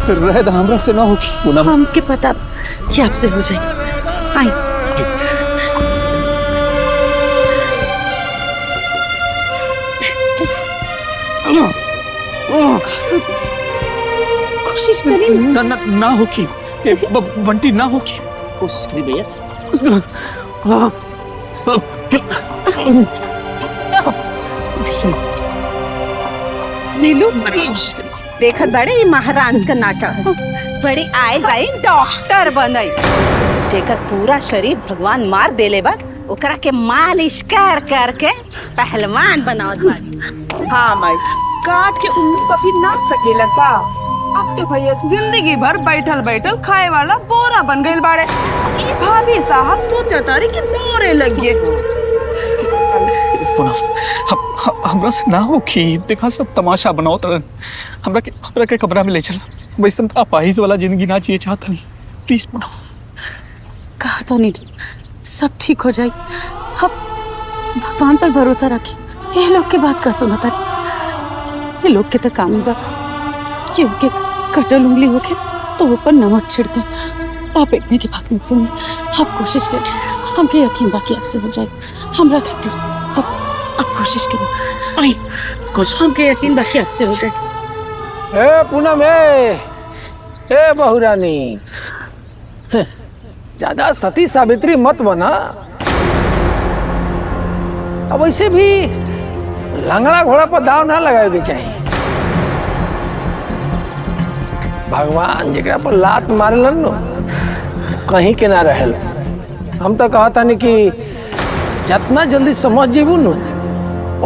रहद हमरा से ना होगी पूनम। हमके पता कि आपसे हो जाए। आई कोशिश करी ना ना ना होगी बंटी, ना होगी। कोशिश करी भैया। नीलू देखत बड़े ये महारानी का नाटक बड़ी आयल बाई डॉक्टर बनई जेकर पूरा शरीर भगवान मार देले बा ओकरा के मालिश कर कर के पहलवान बनावत बाड़ी। हाँ माई काट के उन सभी ना सकेला का। अब तो भैया जिंदगी भर बैठल बैठल खाए वाला बोरा बन गइल बाड़े। ई भाभी साहब सोचता रही कि बोरे लगिए। हमरा से ना होगी। देखा सब तमाशा बनाओ तरन। हमरा के कमरा में ले चला। वैसे अपाहिज वाला जिंदगी ना चाहिए चाहता नहीं। प्लीज पुनम। कहा था नहीं सब ठीक हो जाए। अब भगवान पर भरोसा रखी। ये लोग के बात का सुना था। ये लोग के तो काम ही बा कि उनके कटल उंगली होके तो ऊपर नमक छिड़के। आप इतने की बात मत सुनिए। आप कोशिश करें। हमके यकीन बाकी आपसे हो जाए। हमरा खातिर अब कोशिश करो। आई कुछ हमके यकीन बाकी आपसे हो जाए। ए पूनम ए बहुरानी ज्यादा सती सावित्री मत बना। अब वैसे भी लंगड़ा घोड़ा पर दाव ना लगाए के चाहिए। भगवान जरा पर लात मारलन नो कहीं के ना रहल। हम तो कहता नहीं कि जितना जल्दी समझ जेबू नो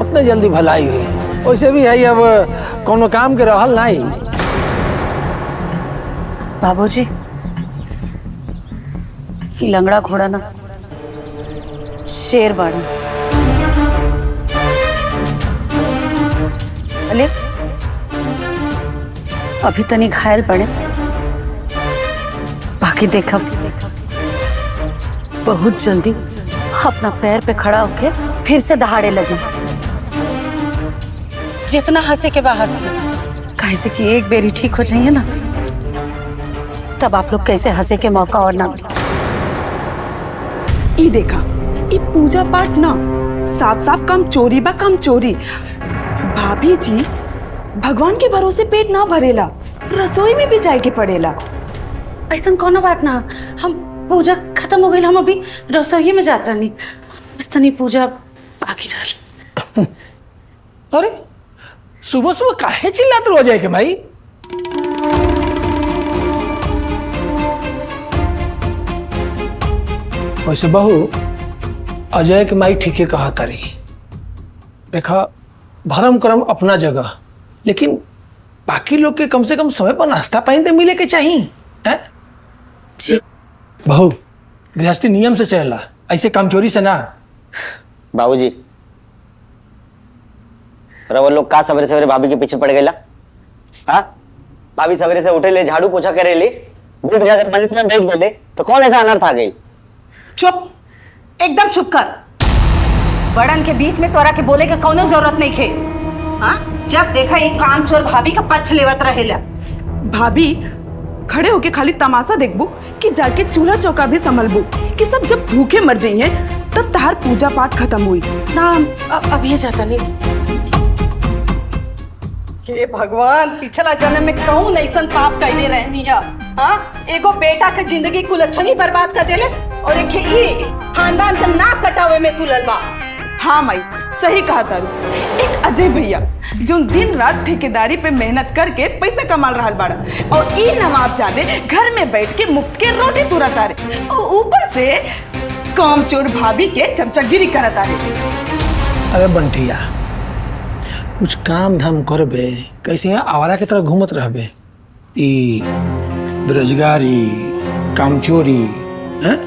उतने जल्दी भलाई हुई। वैसे भी है अब कोनो काम के रहल नहीं। बाबूजी ही लंगड़ा घोड़ा ना शेर बाड़ा। अले अभी तनी घायल पड़े बाकी देखा बहुत जल्दी अपना पैर पे खड़ा होके फिर से दहाड़े लगे। जितना हंसे के बाद हंस कैसे कि एक बेरी ठीक हो जाइए ना तब आप लोग कैसे हंसे के मौका और ना मिले। ई देखा ई पूजा पाठ ना साफ साफ कम चोरी बा कम चोरी। भाभी जी भगवान के भरोसे पेट ना भरेला रसोई में भी जाए के पड़ेला। ऐसा कोनो बात ना। हम पूजा खत्म हो गई हम अभी रसोई में जात रहनी। बस तनी पूजा बाकी रहल। अरे सुबह सुबह काहे चिल्लात रहो जाए के भाई। वैसे बहू अजय के माई ठीके कहा तारी। देखा धर्म कर्म अपना जगह लेकिन बाकी लोग के कम से कम समय पर नाश्ता पानी तो मिले के चाहिए। जी बहू गृहस्थी नियम से चलेला ऐसे काम चोरी से ना। बाबूजी रवा लोग का सवेरे सवेरे भाभी के पीछे पड़ गईला। हाँ भाभी सवेरे से उठे ले झाड़ू पोछा करे ले दूध जाकर मंदिर में बैठ गए तो कौन ऐसा अनर्थ आ गई। चुप एकदम चुप कर। बड़न के बीच में तोरा के बोले के कोनो जरूरत नहीं खे। हाँ जब देखा ये कामचोर भाभी का पक्ष लेवत रहेला। भाभी खड़े होके खाली तमाशा देखबू कि जाके चूल्हा चौका भी संभलबू कि सब जब भूखे मर जाइए तब तहार पूजा पाठ खत्म हुई ना। अभी जाता नहीं। हे भगवान पिछला जन्म में कौन ऐसा पाप कैले रहनी है। हाँ एगो बेटा के जिंदगी कुलच्छनी बर्बाद कर देले और एक ये खानदान का नाक कटावे में तुलल बा। हाँ माई सही कहा तारू। एक अजय भैया जो दिन रात ठेकेदारी पे मेहनत करके पैसा कमा रहा बाड़ा और ई नवाब जादे घर में बैठ के मुफ्त के रोटी तुरत आ रहे और ऊपर से कामचोर भाभी के चमचागिरी करत आ रहे। अरे बंटिया कुछ काम धाम करबे कैसे आवारा के तरह घूमत रहबे। ई बेरोजगारी कामचोरी हैं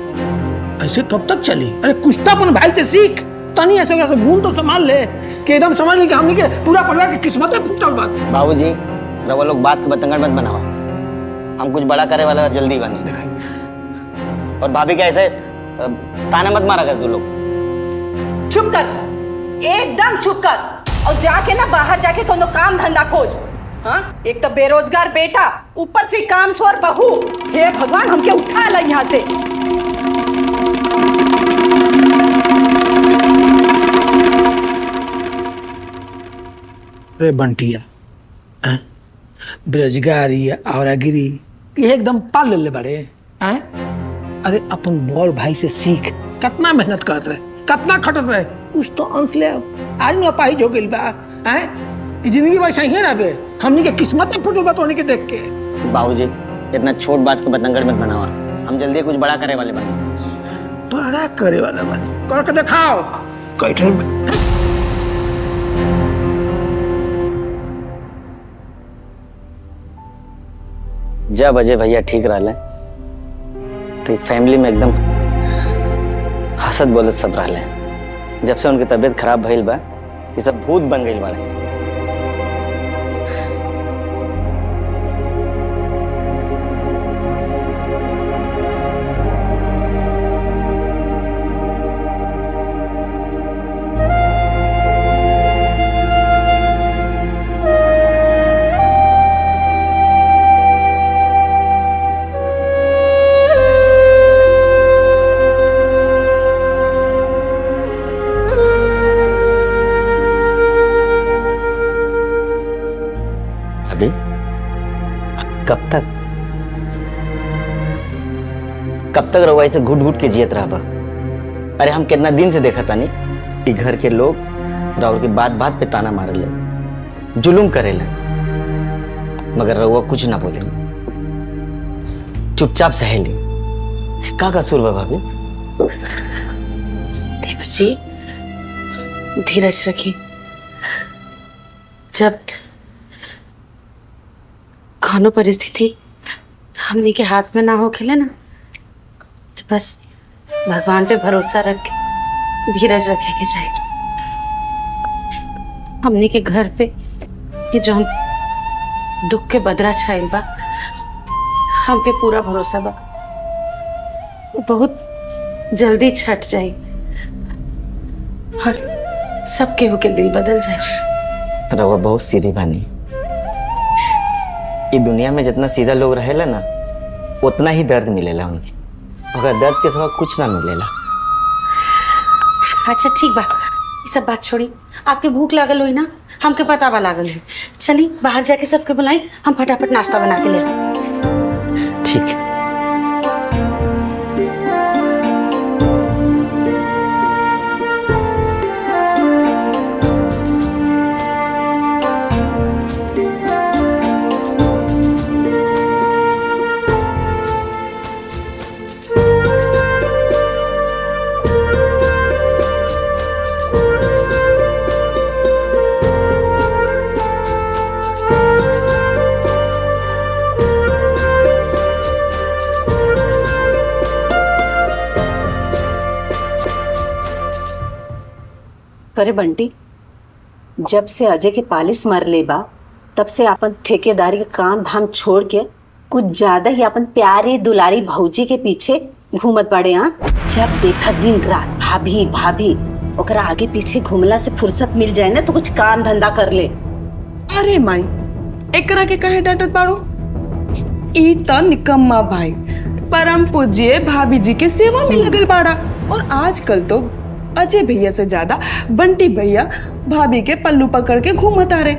ऐसे कब तक चली। अरे कुछ तो अपन भाई से सीख। तनी ऐसे गुण तो संभाल ले कि एकदम समझ ली कि हमने के पूरा परिवार की किस्मत है फूटल बात। बाबूजी रवा लोग बात बतंगड़ मत बनावा। हम कुछ बड़ा करे वाला जल्दी बने दिखाइए। और भाभी के ऐसे ताना मत मारा कर तू लोग। चुप कर एकदम चुप कर और जाके ना बाहर जाके कोनो काम धंधा खोज। हाँ एक तो बेरोजगार बेटा ऊपर से काम छोड़ बहू। हे भगवान, हमके उठा ला यहाँ से। रे बंटिया, हैं? बेरोजगारी आवरागिरी ये एकदम पाल ले बड़े हैं। अरे अपन बड़ भाई से सीख, कितना मेहनत करत रहे, कितना खटत रहे, कुछ तो अंश ले। आज में अपाहिज हो गइल बा हैं कि जिंदगी वैसा ही रहबे। हमनी के किस्मत में फुटल बा तोनी के देख के। बाबूजी इतना छोट बात को बतंगड़ मत बनावा, हम जल्दी कुछ बड़ा करे वाले बने। बड़ा करे वाला बने, कर के दिखाओ। कैठे में जब अजय भैया ठीक रहले तो फैमिली में एकदम हंसत बोलत सब रहले। जब से उनकी तबीयत खराब भइल बा, ये सब भूत बन गइल बाड़े। अभी कब तक रहुआ ऐसे घुट घुट के जियत रहा बा? अरे हम कितना दिन से देखा तानी कि घर के लोग राउर के बात बात पे ताना मारेले, जुलुम करेले, मगर रहुआ कुछ ना बोले, चुपचाप सहेली। का कसूर बा भाभी? देवर जी धीरज रखिए। जब कौनो परिस्थिति हमनी के हाथ में ना हो खेले ना, तो बस भगवान पे भरोसा रख के धीरज रखे के चाहिए। हमनी के घर पे ये जो दुख के बदरा छाइल बा, हमके पूरा भरोसा बा वो बहुत जल्दी छट जाए और सब केहू के दिल बदल जाए। रहुआ बहुत सीधी बानी। ये दुनिया में जितना सीधा लोग रहेला ना, उतना ही दर्द मिलेला उनके, मगर दर्द के सिवा कुछ ना मिलेला। अच्छा ठीक बा, ये सब बात छोड़ी। आपके भूख लागल हुई ना, हमके पता बा लागल है। चली बाहर जाके सबके बुलाई, हम फटाफट नाश्ता बना के ले आए। ठीक है। अरे बंटी, जब से अजय के पालिस मर ले बा, तब से अपन ठेकेदारी के काम धाम छोड़ के कुछ ज्यादा ही अपन प्यारे दुलारी भौजी के पीछे घूमत पड़े। हाँ, जब देखा दिन रात भाभी भाभी, ओकरा आगे पीछे घूमला से फुर्सत मिल जाए ना तो कुछ काम धंधा कर ले। अरे माई, एकरा के कहे डांटत बाड़ो? ई तो निकम्मा भाई परम पूज्य भाभी जी के सेवा में लगल बाड़ा, और आजकल तो अजय भैया से ज्यादा बंटी भैया भाभी के पल्लू पकड़ के घूमत आ रहे।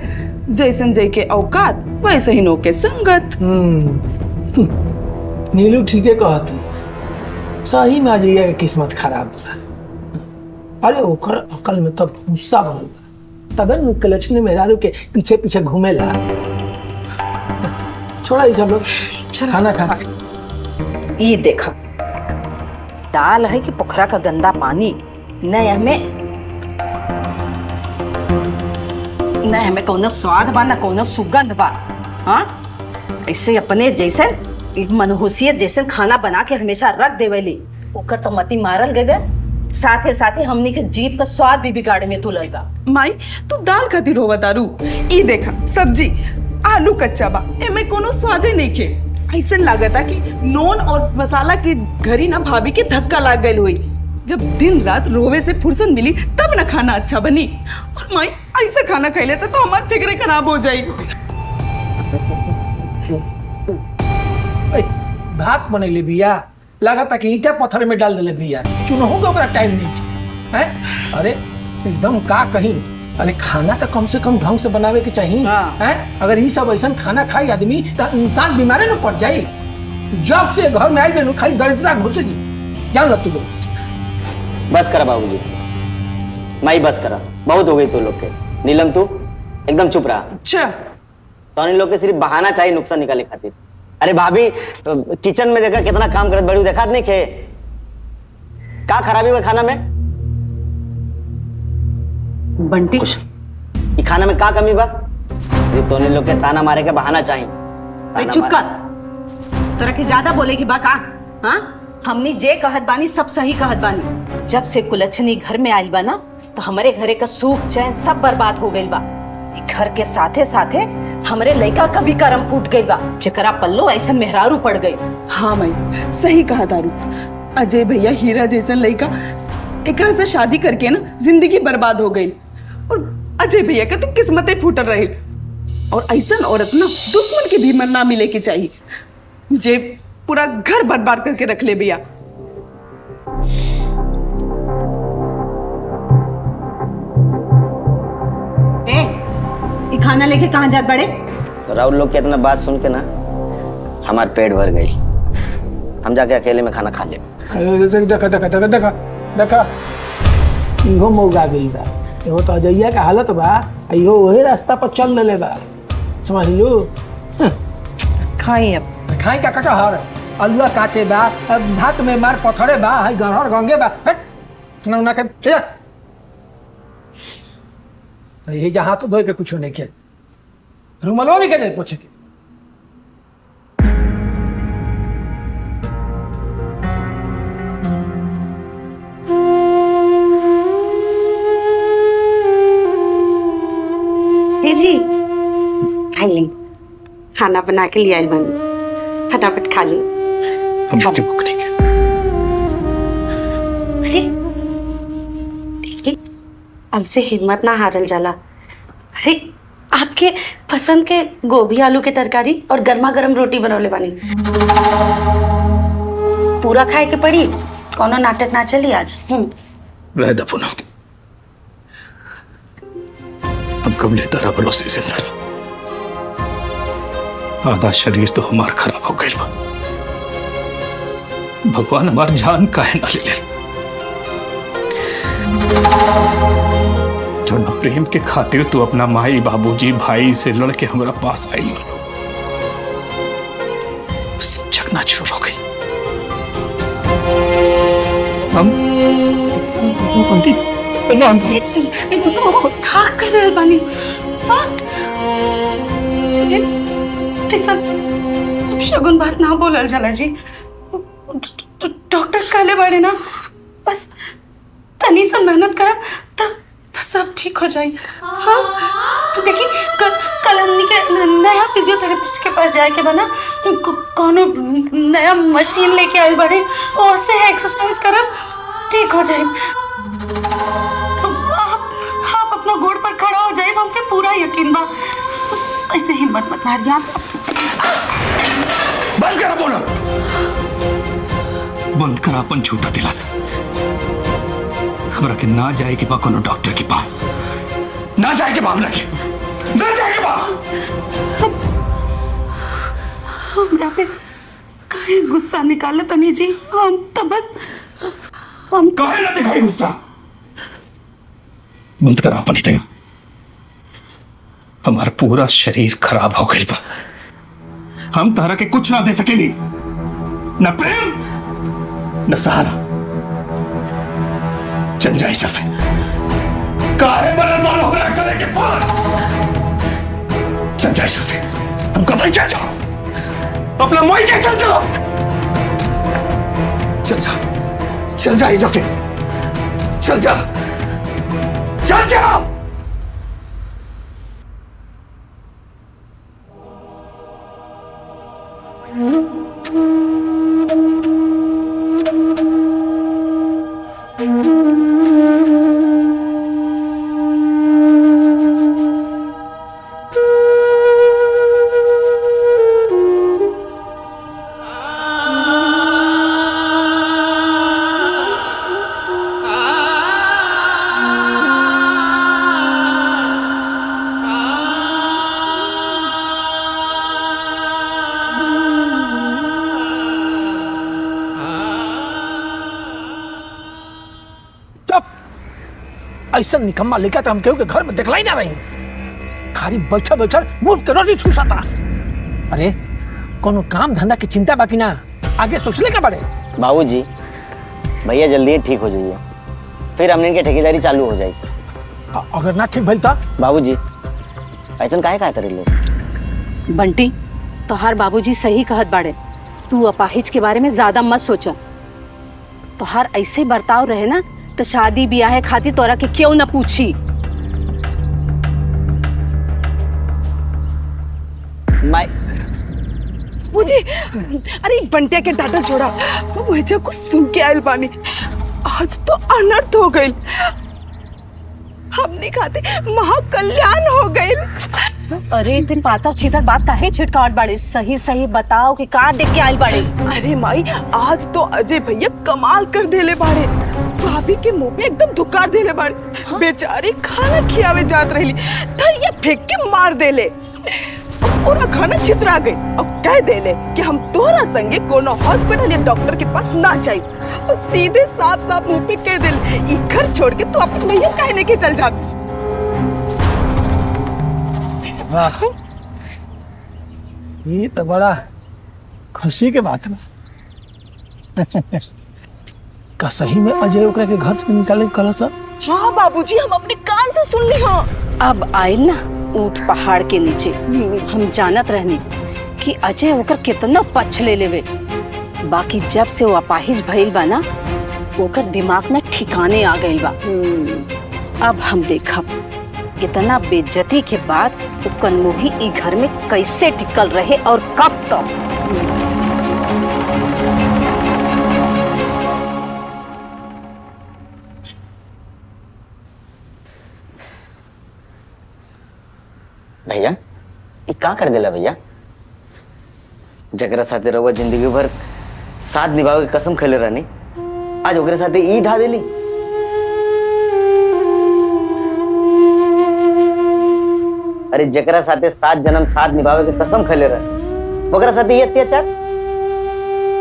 जैसन जय के औकात वैसे ही नो के संगत। नीलू ठीक है कहती, सही में अजय के किस्मत खराब बा। अरे ओकर अकल में तब गुस्सा बनल बा, तबे न के लक्ष्मी मेहरारू के पीछे पीछे घूमेला। छोड़ा ये सब लोग, खाना खा। ये देखा, दाल है कि पोखरा का गंदा पानी, न हमें कोनो स्वाद बा न कोनो सुगंध बा। हाँ, ऐसे अपने जैसे मनहूसियत जैसे खाना बना के हमेशा रख देवेली, ओकर तो मती मारल गए। साथे साथे हमनी के जीभ का स्वाद भी बिगाड़े में तुलल बा। माई तू दाल खातिर होवा दारू? ई देखा सब्जी, आलू कच्चा बा, एमे कोनो स्वादे नहीं खे। ऐसा लागता कि नून और मसाला के घरी ना भाभी के धक्का लाग गई हुई। जब दिन रात रोवे से फुर्सत मिली तब ना खाना अच्छा बनी। और माई ऐसे खाना खैले से तो हमारी फिक्रे खराब हो जाए। भात बनैले बिया, लागता कि ईटा पत्थर में डाल देले बिया, चुनहु के ओकरा टाइम नहीं है। अरे एकदम का कहीं, अरे खाना तो कम से कम ढंग से बनावे के चाहिए हैं। अगर ये सब ऐसा खाना खाई आदमी तो इंसान बीमारे न पड़ जाए। जब से घर में आए बेनु खाली दरिद्रा घुसेगी, जान लो तू लोग। बस करा बाबूजी, माई बस करा, बहुत हो गई तो लोग के। नीलम तू एकदम चुप रहा। अच्छा तो इन लोग के सिर्फ बहाना चाहिए नुकसान निकाले खातिर। अरे भाभी किचन में देखा कितना काम करत बड़ी, देखा नहीं खे का खराबी हुआ खाना में? बंटी ये खाना में का कमी बा? ये तो लोग के ताना मारे के बहाना चाहिए। भाई चुप कर, तोरा के ज्यादा बोलेगी बा का? हाँ, हमनी जे कहत बानी सब सही कहत बानी। जब से कुलच्छनी घर में आई बा ना, तो हमारे घरे का सुख चैन सब बर्बाद हो गई बा। घर के साथे साथे हमरे लड़का का भी करम फूट गई बा, जेकरा पल्लो ऐसे मेहरारू पड़ गई। हाँ माई सही कहा दारू। अजय भैया हीरा जैसन लड़का, एकरा से शादी करके ना जिंदगी बर्बाद हो गई। और अजय भैया का तो किस्मतें फूटल रही। और ऐसा औरत ना दुश्मन के भी मरना मिले के चाहिए, जे पूरा घर बर्बाद करके रख ले भैया। ये खाना लेके कहाँ जात बड़े? तो राहुल लोग की इतना बात सुन के ना हमार पेट भर गई। हम जाके अकेले में खाना खा ले। देखा देखा देखा देखा देखा, इहो मौगा गई बा। इहो तो अजैया का हालत बा, इहो वही रास्ता पर चल ले बा, समझ लो। खाई अब खाई का कटहर, अलुआ काचे बा, भात में मार पथरे बा, हाय गहर गंगे बा। ना ना के चल ये जहां तो धोए के कुछ नहीं के, रुमालो नहीं के पूछे के। जी आइए, खाना बना के लिए आइल बनी, फटाफट खा ली। ठीक है। अरे देखिए, ऐसे हिम्मत ना हारल जाला। अरे आपके पसंद के गोभी आलू के तरकारी और गर्मा गर्म रोटी बनौले बानी, पूरा खाए के पड़ी, कोनो नाटक ना चली आज। रह दफो ना, अब कब लेता रहा भरोसे जिंदा रहा। आधा शरीर तो हमार खराब हो गई बा, भगवान हमार जान काहे ना ले ले। जो ना प्रेम के खातिर तू अपना माई बाबूजी भाई से लड़के हमारा पास आई मानो, सब चकनाचूर हो गई। हम हाँ कर रहे बानी, सब शगुन बात ना बोलल जाला जी। डॉक्टर कहले बाड़े ना, बस तनी सा मेहनत करब तो सब ठीक हो जाए। हाँ देखिए, कल हमनी के नया फिजियोथेरेपिस्ट के पास जाए के बना, कोनो नया मशीन लेके आए बड़े, और से एक्सरसाइज करब ठीक हो जाए। आप अपना गोड़ पर खड़ा हो जाए, हमके पूरा यकीन बा। ऐसे हिम्मत मत हारिए आप। बंद करा बोला, बंद करा अपन झूठा दिलासा। हमरा के ना जाए के बा कोनो डॉक्टर के पास, ना जाए के भावना के, ना जाए के बा। हमरा पे काहे गुस्सा निकाले तनी जी? हम तो बस हम काहे ना दिखाई गुस्सा। बंद करा अपन ही, हमारा पूरा शरीर खराब हो गई बा। हम तारा के कुछ ना दे सकेली, न प्रेम न सहारा। चल जाए जैसे काहे बनल मानो हमरा गले के पास। चल जाए जैसे, हम कतई चल जा, अपना मोई के चल जा, चल जा, चल जा जैसे, चल जा, चल जा। ऐसा निकम्मा लेकर तो हम केहू के घर में देखला ही ना रही। खाली बैठा बैठा मुफ्त के रोटी ठूसाता। अरे कोनो काम धंधा की चिंता बाकी ना, आगे सोचले का बड़े। बाबूजी भैया जल्दी ही ठीक हो जाइए, फिर हमने इनके ठेकेदारी चालू हो जाएगी। अगर ना ठीक भइल तो बाबूजी ऐसा काहे कहते रहे लोग? बंटी तोहार बाबूजी सही कहत बाड़े, तू अपाहिज के बारे में ज्यादा मत सोचा। तोहार ऐसे बर्ताव रहे ना तो शादी ब्याह खातिर तोरा के क्यों ना पूछी। माय मुझे अरे बंटिया के डाटा छोड़ा, वो मुझे कुछ सुन के आयल बानी। आज तो अनर्थ हो गई, हमने खाते महाकल्याण हो गई। अरे इतनी पातर छीतर बात काहे छिटकावट बाड़े, सही सही बताओ कि का देख के आयल बाड़े। अरे माई आज तो अजय भैया कमाल कर देले बाड़े, भाभी के मुंह पे एकदम धुकार देले बाड़े। बेचारी खाना खियावे जात रही, थरिया फेंक के मार देले। पूरा खाना छितरा गई और कह देले कि हम तोरा संगे कोनो हॉस्पिटल या डॉक्टर के पास ना जाई। और सीधे साफ साफ मुंह पे कह देले ई घर छोड़ के तू अपने नैहर काहे लेके चल जा। ये तो बड़ा खुशी के बात है। का सही में अजय ओकरा के घर से निकाले कल सर? हाँ बाबूजी हम अपने कान से सुन ली। हाँ अब आयल ना ऊंट पहाड़ के नीचे, हम जानत रहनी कि अजय होकर कितना पछ ले लेवे। बाकी जब से वो अपाहिज भइल बा ना, ओकर दिमाग में ठिकाने आ गइल बा। अब हम देखब इतना बेइज्जती के बाद वो कनमुही ई घर में कैसे टिकल रहे और कब तक। भैया ये का कर देला भैया? जकरा साथे रहुआ जिंदगी भर साथ निभावे के कसम खेले रहनी, आज ओकरे साथे ई ढा देली। अरे जकरा साथे 7 जन्म साथ निभावे के कसम खेले रहे, ओकरा साथे ये अत्याचार।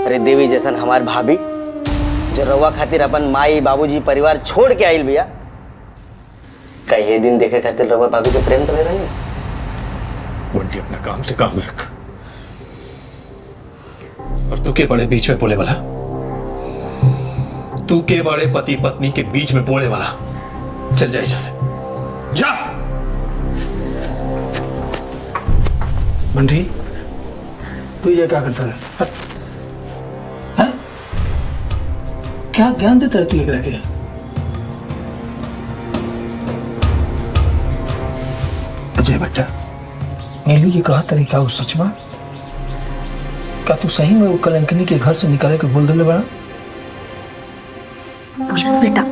अरे देवी जैसन हमार भाभी जो रहुआ खातिर अपन माई बाबूजी परिवार छोड़ के आइल भैया, का ये दिन देखे खातिर रहुआ भाभी के प्रेम करे रहनी? बंटी अपना काम से काम रख, और तू के बड़े बीच में बोले वाला? तू के बड़े पति पत्नी के बीच में बोले वाला? चल जा इसे से जा। बंटी तू ये क्या करता है? हैं? क्या ज्ञान देता है तू एक रह के? अजय बेटा नीलू जी कहा तरीका उस सच बा? क्या तू सही में वो कलंकनी के घर से निकाले के बोल दिले बड़ा? बेटा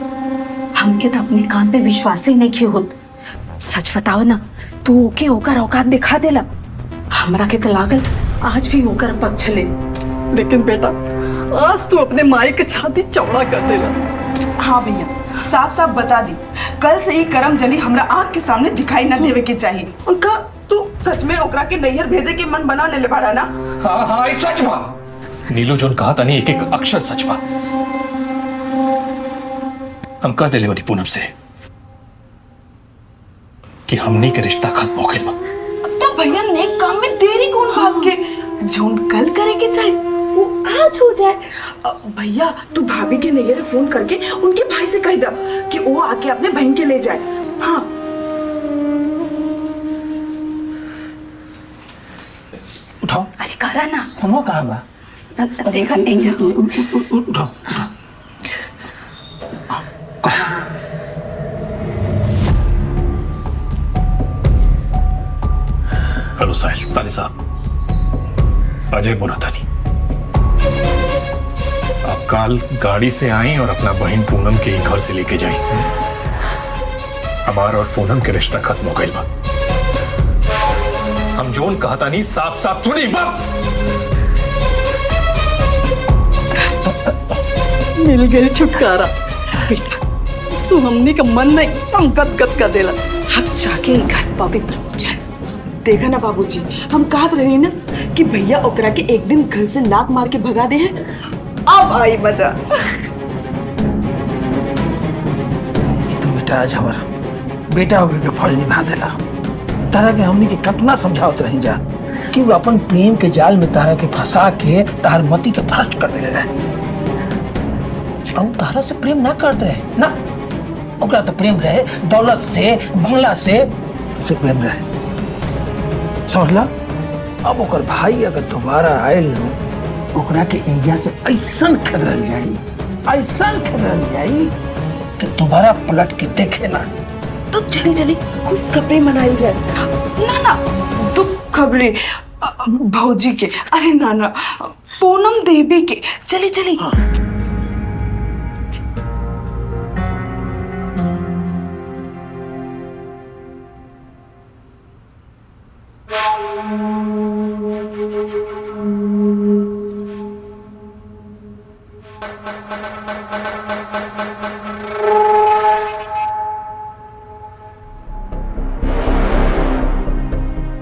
हमके तो अपने कान पे विश्वास ही नहीं किया होत। सच बताओ ना, तू ओके होकर औकात दिखा देला। हमरा के तो लागल आज भी होकर पक्ष ले, लेकिन बेटा आज तू अपने माई के छाती चौड़ा कर देला। हाँ भैया साफ साफ बता दी, कल से ही करम जली हमरा आँख के सामने दिखाई न देवे के चाहिए। उनका तू सच में ओकरा के नैहर भेजे के मन बना ले बाड़ा ना? हाँ हाँ ये सच बा। नीलू जोन कहा था नहीं, एक एक अक्षर सच बा। हम कह दिले बनी पूनम से कि हमने के रिश्ता खत्म हो गइल बा। तो भैया नेक काम में देरी कौन बात के? जोन कल करे के चाहे वो आज हो जाए। भैया तू भाभी के नैहर फोन करके उनके भाई से कह दा कि वो आके अपने बहन के ले जाए। हाँ उठाओ। अरे करा ना। फोन कहाँ बा? देखा नहीं जा। उठाओ। हेलो साहिल, साली साहब, अजय बोला था नहीं। आप कल गाड़ी से आई और अपना बहन पूनम के घर से लेके जाई। हमारा और पूनम के रिश्ता खत्म हो गइल बा। हम जोन कहता नहीं साफ साफ सुनी बस। मिल गई छुटकारा। बेटा तू हमने का मन नहीं एकदम गदगद कर देला। अब जाके घर पवित्र हो जाए। देखा ना बाबूजी, हम कहत रही ना कि भैया ओकरा के एक दिन घर से लात मार के भगा दे हैं। अब आई मजा। तो बेटा आज हमारा बेटा हो के फौज निभा देला। तारा के हमनी के कितना समझावत रही जा कि वो अपन प्रेम के जाल में तारा के फंसा के तार मती के भ्रष्ट कर देले रहे। हम तारा से प्रेम ना करते रहे ना, ओकरा तो प्रेम रहे दौलत से, बंगला से प्रेम रहे, समझला। अब ओकर भाई अगर दोबारा आयल नो, ओकरा के एजा से ऐसन खदरल जाई कि दोबारा पलट के देखे ना। तो चली चली खुश खबरें मनाई जाए। ना ना दुख खबरें भौजी के, अरे ना ना पूनम देवी के, चली चली।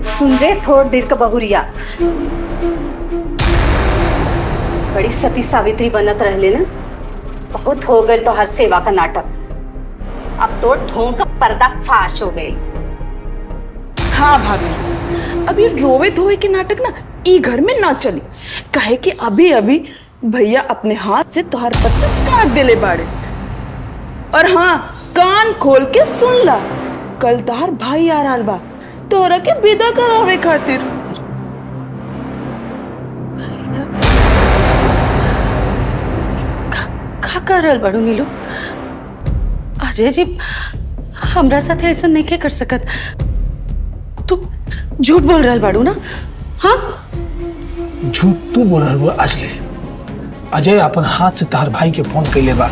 सुन रे थोड़ देर का बहुरिया, बड़ी सती सावित्री बनत रहले ना। बहुत हो गए तो हर सेवा का नाटक, अब तो ढोंग का पर्दा फाश हो गए। हाँ भाभी, अब ये रोवे धोवे के नाटक ना ई घर में ना चली। काहे कि अभी अभी भैया अपने हाथ से तोहर पत्ता काट देले बाड़े। और हाँ, कान खोल के सुन ला, कल तोहर भाई आ रहा बा तोरा के विदा करावे खातिर। का कर रहल बाड़ू नीलू? अजय जी हमरा साथ ऐसा नहीं के कर सकत। तू झूठ बोल रहल बाड़ू ना? हाँ झूठ तू बोल रहा अजले। अजय अपन हाथ से तार भाई के फोन कैले बा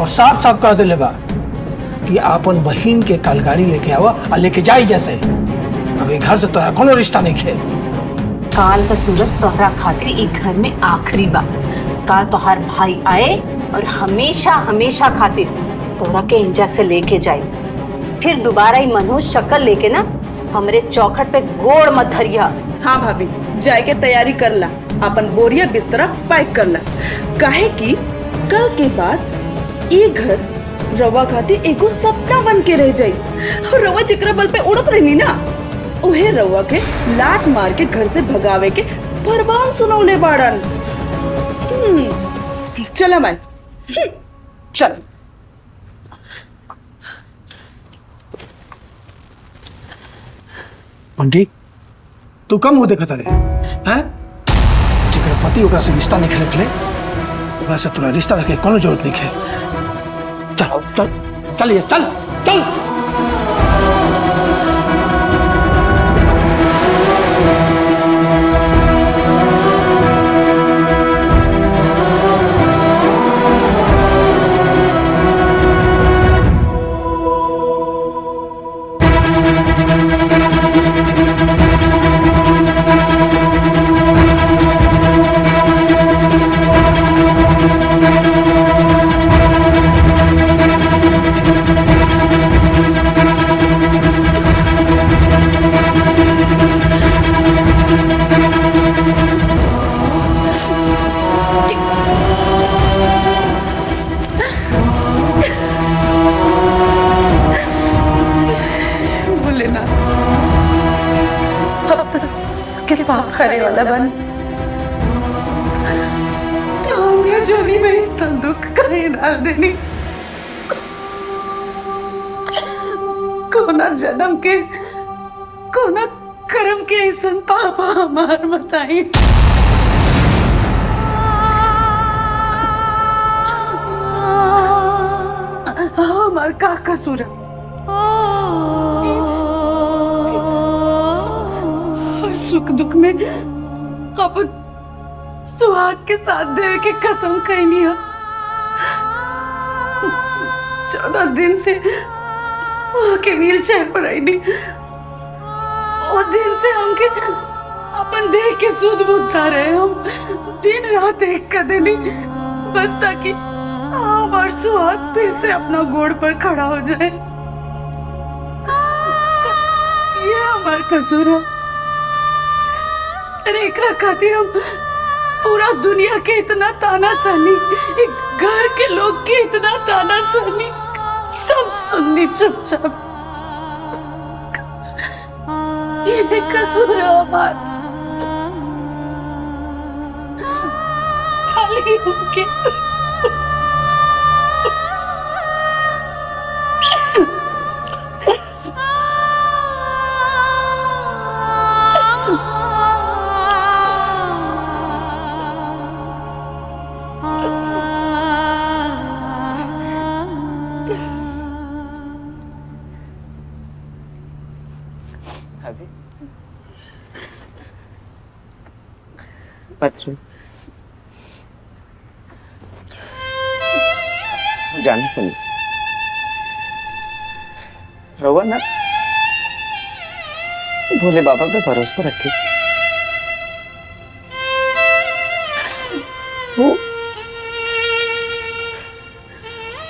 और साफ साफ कह दिले बा कि आपन बहिन के कल गाड़ी लेके आवा और लेके जाई। जैसे अभी घर से तोरा कोनो रिश्ता नहीं खे। काल का सूरज तोहरा खातिर एक घर में आखिरी बा। काल तोहर भाई आए और हमेशा हमेशा खातिर तोहरा के इंजा से लेके जाए। फिर दोबारा ही मनोज शक्ल लेके ना हमरे चौखट पे गोड़ मत धरिया। हाँ भाभी, जाए के तैयारी कर ला, अपन बोरिया बिस्तरा पैक कर ला। काहे कि कल के बाद ये घर रवा खातिर एगो सपना बन के रह जाई। और रवा जिकरा बल पे उड़त रहनी ना, उहे रवा के लात मार के घर से भगावे के फरमान सुनौले बाड़न। चला मैं चल। बंटी तू कम हो देखता रे हैं? जेकर पति ओकरा से रिश्ता नहीं रखले, ओकरा से तोरा रिश्ता रखे कोनो जरूरत नहीं है। चल चल चल ये चल चल। के पाप करे वाला बन जोनी में इतना दुख कहीं डाल देनी। कोना जन्म के कोना कर्म के ऐसा पापा हमार बताई। हमार का कसूर है? सुख दुख में अब सुहाग के साथ देवे के कसम कहनी है। 14 दिन से वहाँ के व्हील चेयर पर आई नहीं। और दिन से हमके अपन देह के सूद बुद्धा रहे। हम दिन रात एक कर देनी बस ताकि हमार सुहाग फिर से अपना गोड़ पर खड़ा हो जाए। ये हमार कसूर है। अरे एकरा खातिर हम पूरा दुनिया के इतना ताना सहनी, घर के लोग के इतना ताना सहनी, सब सुननी चुपचाप। ये कसूर है हमारा, खाली उनके। पत्र जाने सुनिए रोवा ना, भोले बाबा पे भरोसा रखे। वो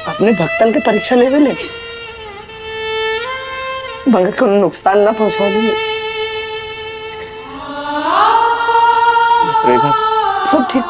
अपने भक्तन के परीक्षा लेवे ले मगर को नुकसान ना पहुंचा दिए। सब ठीक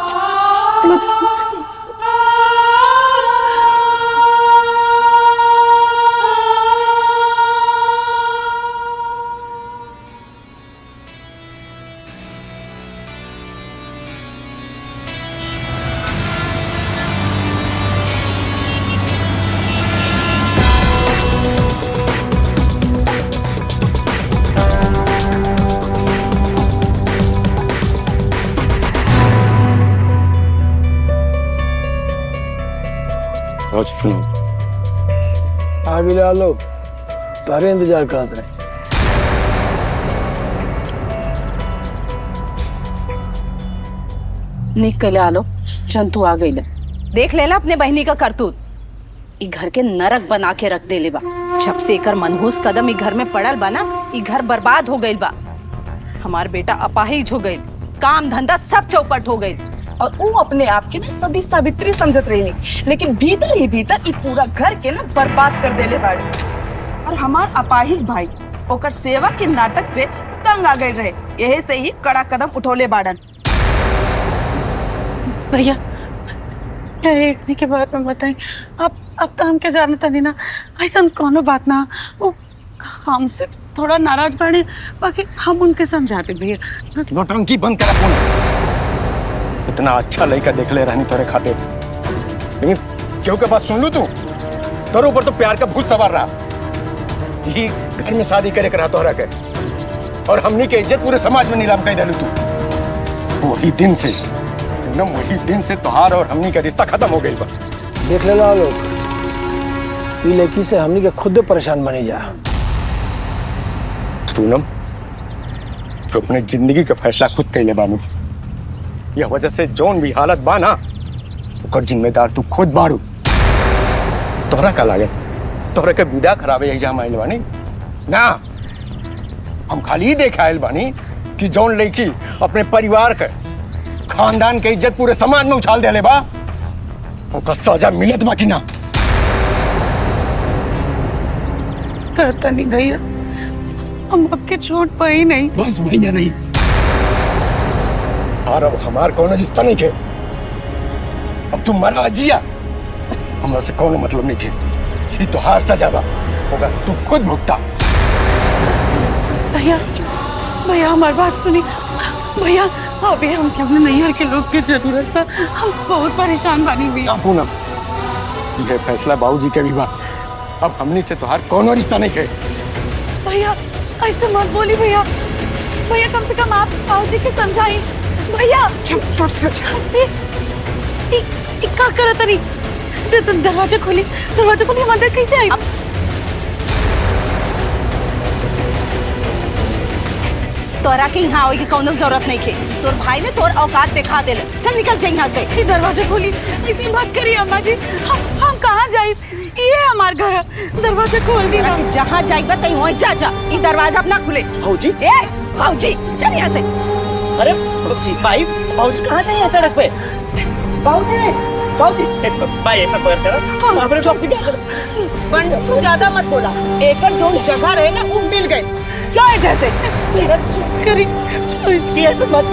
आगे ला लो, तारे इंतजार करते रहे। निकले आलो, जंतु आ गई। देख लेला अपने बहनी का करतूत। ई घर के नरक बना के रख दे ले बा। जब से एकर मनहूस कदम ई घर में पड़ल बा ना, ई घर बर्बाद हो गइल बा। हमार बेटा अपाहिज हो गइल, काम धंधा सब चौपट हो गइल। और वो अपने आप के ना सदी सावित्री समझत रही, लेकिन भीतर ही भीतर ये पूरा घर के ना बर्बाद कर देले बाड़ी। और हमार अपाहिज भाई ओकर सेवा के नाटक से तंग आ गए रहे, यही से ही कड़ा कदम उठौले बाड़न। भैया इतने के बारे में बताएं। अब तो हम क्या जानता नहीं ना, ऐसा कोनो बात ना। वो हमसे थोड़ा नाराज पड़े, बाकी हम उनके समझाते भैया। नौटंकी बंद करा कौन? इतना अच्छा लड़का देख ले रहनी तोरे खाते, लेकिन क्यों के बात सुन लू तू? तोरे ऊपर तो प्यार का भूत सवार रहा। यही घर में शादी करे करा तोहरा के, और हमनी के इज्जत पूरे समाज में नीलाम कर डालू तू। वही दिन से पूनम, वही दिन से तोहार और हमनी का रिश्ता खत्म हो गई बा। देख ले ला लोग, ये लड़की से हमनी के खुद परेशान बनी जा। पूनम, तो अपने जिंदगी का फैसला खुद कैले बानू। यह वजह से जोन भी हालत बा ना, ओकर जिम्मेदार तू खुद बाड़ू। तोहरा का लागे तोहरा के विदा खराबे यही हम आइल बानी ना। हम खाली ही देख आइल बानी कि जोन लड़की अपने परिवार के, खानदान के इज्जत पूरे समाज में उछाल देले बा, ओकर सजा मिलत बा कि ना। कहता नहीं भैया, हम आपके छोड़ पाई नहीं। बस भैया नहीं, और अब हमार कोनो रिश्ता नहीं है। अब तुम मरा जिया, हमरा से कोनो मतलब नहीं है। ये तो हार सजा बा, होगा तू खुद भुगता। भैया भैया हमारी बात सुनी भैया। अभी हम क्यों नैहर के लोग की जरूरत है, हम बहुत परेशान बानी भैया। पूनम, ये फैसला बाबूजी के भी बा। अब हमनी से तोहार कोनो रिश्ता नहीं है। भैया ऐसे मत बोली भैया। भैया कम से कम आप बाबूजी के समझाई भैया। क्या करत नहीं? दरवाजा खोली, दरवाजा खोली। हम अंदर कैसे आई? तोरा के यहाँ आवे की कोनो जरूरत नहीं है। तोर भाई ने तोर औकात दिखा देले। चल निकल जा यहाँ से। ये दरवाजा खोली, ऐसी मत करिए अम्मा जी। हम कहाँ जाए? ये हमार घर है, दरवाजा खोल दी ना। जहाँ जाएगा तई वहीं जा। ये दरवाजा अपना खुले। भाऊजी, भाऊजी चल यहाँ से। अरे भाऊजी, भाऊजी कहाँ गए हैं सड़क पे? भाऊजी, भाई ऐसा कर तेरा आपने जो अपनी क्या कर? तू ज्यादा मत बोला, एकर जो जगह रहे ना वो मिल गए। जाए जैसे करी इसकी ऐसे मत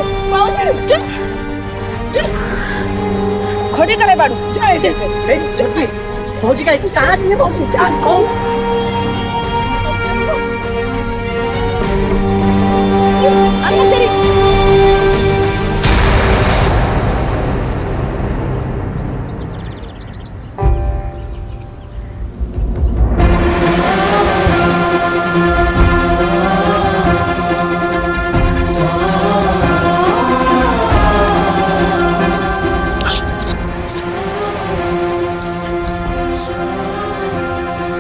खोटी करे बाड़ू। जाए जैसे जल्दी भौजी का कहाँ से भौजी जान को अंदर चलिए।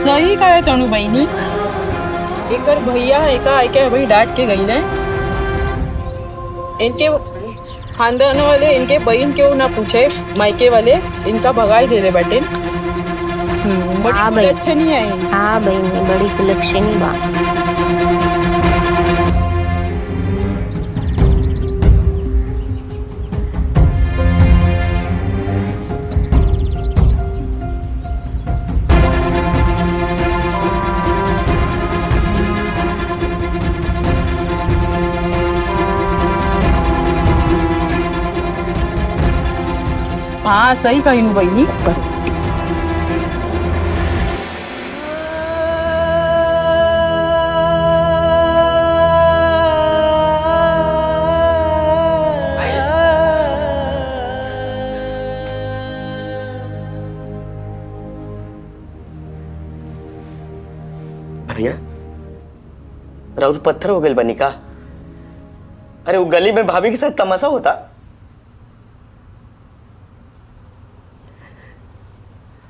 सही काय तणू बहिणी एकर भैया एका ऐके भाई डांट के गई ने इनके खानदान वाले इनके बहन क्यों ना पूछे मायके वाले इनका भगाई दे रहे बैठे बड़ी हाँ भाई। अच्छा नहीं आई। हाँ बहिणी बड़ी कुलक्षणी बा हाँ सही कही हूँ बहनी। भैया राउर पत्थर हो गए बनी का। अरे वो गली में भाभी के साथ तमाशा होता।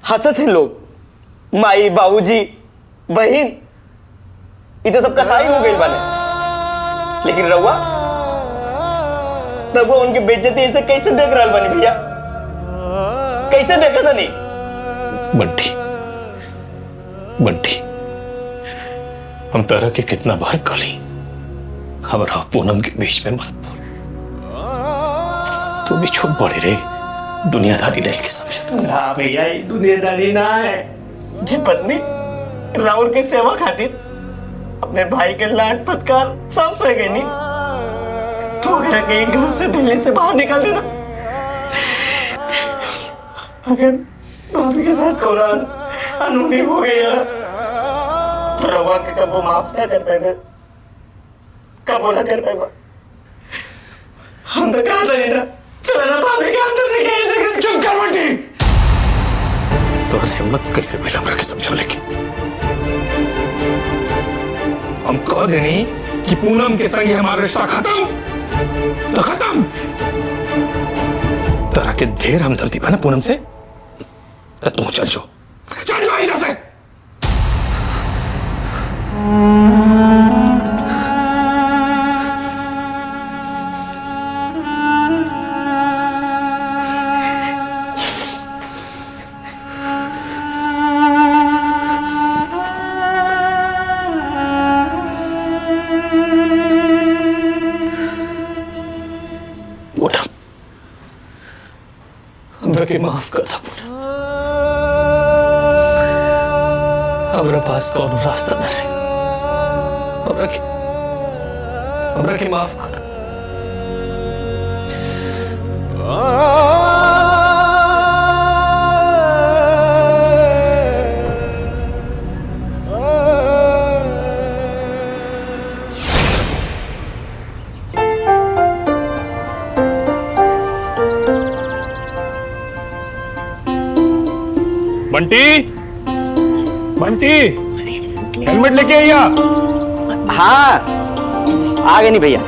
हंसत हैं लोग, माई बाबूजी बहन इधर सब कसाई हो गई बने। लेकिन रउआ रउआ उनकी बेइज्जती ऐसे कैसे देख रहा बनी भैया? कैसे देखा था नहीं? बंटी बंटी हम तरह के कितना बार कली हमारा पूनम के बीच में मत बोल। तू भी छुप पड़े रे दुनियादारी नहीं के समझे। ना भैया ये दुनियादारी ना है जी। पत्नी राहुल के सेवा खातिर अपने भाई के लाड फटकार सब सह गई नहीं तो अगर कहीं घर से दिल्ली से बाहर निकाल देना। अगर भाभी के साथ कुरान अनहोनी हो गई ना तो रवा के कब वो माफ ना कर पाएगा, कब वो ना कर पाएगा। हम तो कहा था ना चलो ना भाभी के अंदर नहीं गए। चुप कर बंटी। तो हिम्मत कैसे मिला हमरा के समझा लेके हम कह देनी कि पूनम के संग हमारा रिश्ता खत्म तो खत्म। तरह के ढेर हमदर्दी बना पूनम से तो तू चल जाओ ऐसा से। हमरा के माफ कर था पूनम। हमरा पास कौन रास्ता न रहे। हमरा के माफ कर। बंटी बंटी हेलमेट लेके आइया। हाँ आ गए नहीं भैया।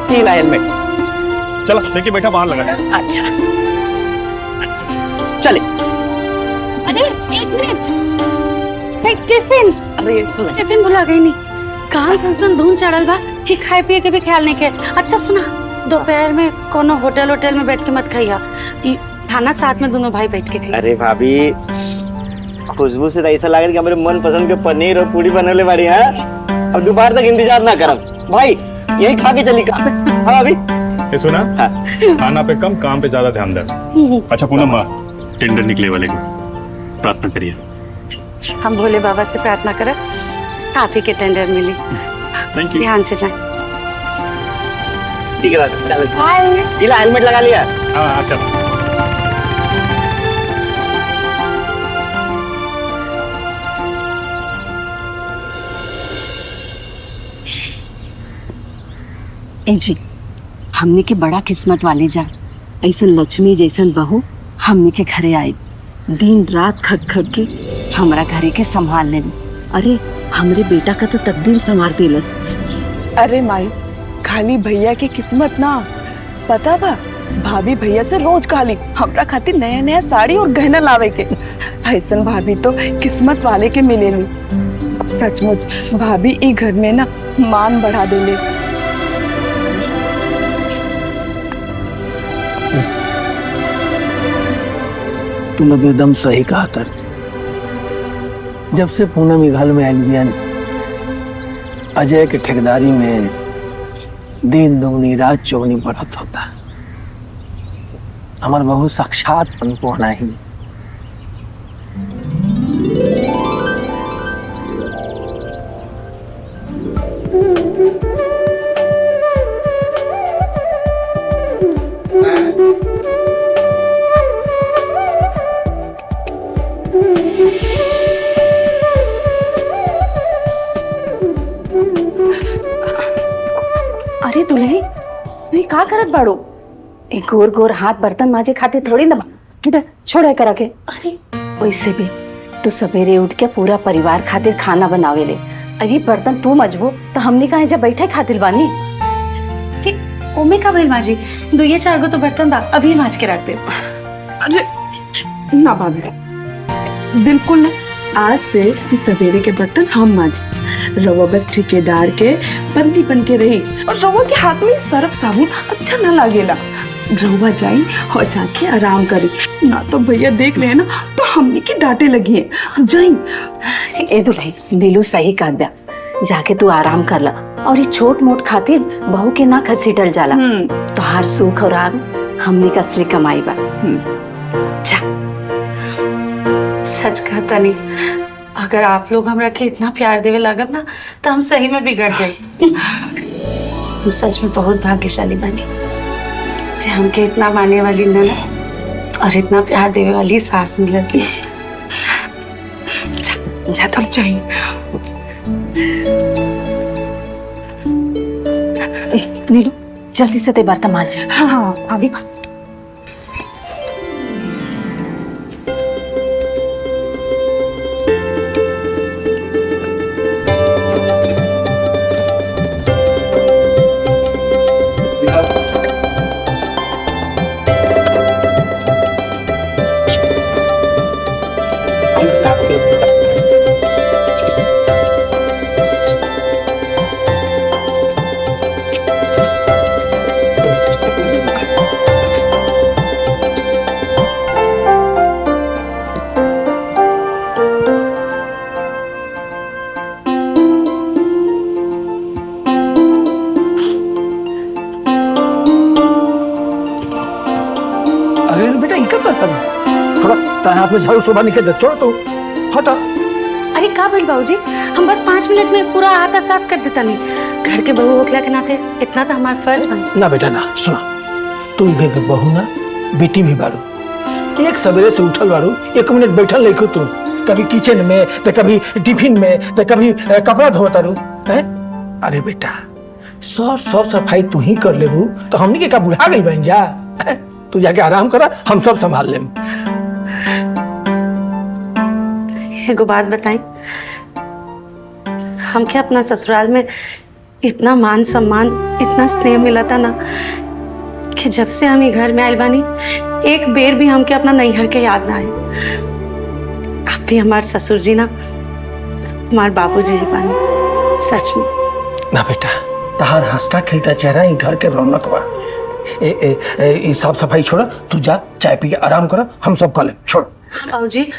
तीन हेलमेट। चला लेके बैठा बाहर लगा। अच्छा चले। अरे एक मिनट टिफिन टिफिन भुला गई नहीं। कहाँ कैसन धुन चढ़ल बा कि खाए पिए के भी ख्याल नहीं के। अच्छा सुना दोपहर में कोनो होटल में बैठ के मत खाइया। खाना साथ में दोनों भाई बैठ के खाइया। अरे भाभी खुशबू से तो ऐसा लगा कि हमारे मन पसंद के पनीर और पूरी बनने वाली है। अब दोपहर तक इंतजार ना करब भाई, यही खा के चली। हाँ भाभी ये सुना। हाँ। खाना पे कम काम पे ज्यादा ध्यान दे। अच्छा पूनम माँ टेंडर निकले वाले को प्रार्थना करिए। हम भोले बाबा से प्रार्थना करें आप ही के टेंडर मिली। Thank you. ध्यान से जाए। ठीक है इला हेलमेट लगा लिया। हाँ अच्छा ए जी, हमने के बड़ा किस्मत वाले जा, ऐसन लक्ष्मी जैसन बहू हमने के घरे आई, दिन रात खट खट के हमरा घरे के संभाल ले। अरे हमरे बेटा का तो तकदीर संवार दिलस। अरे माई, खाली भैया की किस्मत ना, पता बा भाभी भैया से रोज खाली हमरा खातिर नया नया साड़ी और गहना लावे के। ऐसन भाभी तो किस्मत वाले के मिले नहीं। सचमुच भाभी ई घर में ना मान बढ़ा देले। तुम लोग एकदम सही कहा तर। जब से पूनम ई घर में आयल बिया न, अजय के ठेकेदारी में दिन दुगनी रात चौगनी बढ़त होता। हमार बहू साक्षात अनपूर्णा ही। अरे दुल्ही, नहीं का करत बाड़ो? एक गोर गोर हाथ बर्तन माजे खातिर थोड़ी ना किधर छोड़े करा के। अरे वैसे भी तू सवेरे उठ के पूरा परिवार खातिर खाना बनावे ले। अरे बर्तन तू मजबू तो हमने कहा जब बैठे खातिर बानी। ओमे का भइल माजी, 2-4 गो तो बर्तन बा, अभी माज के रख दे। अरे ना भाभी, बिल्कुल ना। आज से तू सवेरे के बर्तन हम माजे, रवा बस ठेकेदार के बंदी बन के रही। और रवा के हाथ में सर्फ साबुन अच्छा ना लागेला। रवा जाई और जाके आराम करी, ना तो भैया देख ले ना तो हमने की डांटे लगी है। जाई। ए दुल्ही, दिलू सही कर दिया, जाके तू आराम कर ला। और ये छोट मोट खातिर बहू के ना घसीटल जाला। तो हर सुख और आग हमने का असली कमाई बा। जा। सच कहता नहीं, अगर आप लोग हमरा के इतना प्यार देवे लागब ना तो हम सही में बिगड़ जाए। हम सच में बहुत भाग्यशाली बने जे हमके इतना मानने वाली ननद और इतना प्यार देवे वाली सास मिलती है। जा तो चाहिए। नीलू, जल्दी से ते बर्तन मांज। हाँ हाँ अभी। हाथ में झाड़ू शोभा निकल छोड़ तो हटा। अरे का भइल बाबूजी, हम बस 5 मिनट में पूरा हाथा साफ कर देता नहीं। घर के बहू होखला के नाते इतना तो हमारा फर्ज बन। ना बेटा ना, सुना, तुम घर के बहू ना बेटी भी बारू। एक सवेरे से उठल बारू, 1 मिनट बैठल नहीं तू, कभी किचन में तो कभी टिफिन में तो कभी कपड़ा धोता रू है। अरे बेटा, सब सफाई तू ही कर लेबू तो हमनी के का बुढ़ा गई बन जा। तू जाके आराम करा, हम सब संभाल लेम। एगो बात बताएं, हमके अपना ससुराल में इतना मान सम्मान, इतना स्नेह मिला था ना कि जब से हम ये घर में आयल बानी एक बेर भी हमके अपना नैहर के याद ना आए। आप भी हमारे ससुर जी ना हमारे बाबूजी ही बानी, सच में। ना बेटा, तहार हंसता खिलता चेहरा ही घर के रौनक बा। ए साफ सफाई छोड़ा, तू जा चाय पी के आराम करा, हम सब कर ले। छोड़ बाबूजी,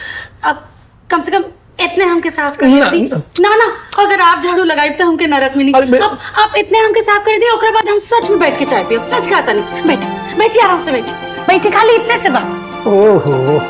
अब कम से कम इतने हमके साफ कर दी ना। ना अगर आप झाड़ू लगाई तो हमके नरक मिली। अब आप इतने हमके साफ कर दी, ओकरा बाद हम सच में बैठ के चाय पियो। सच कहता नहीं। बैठी आराम से बैठी, खाली इतने से बात। ओहो,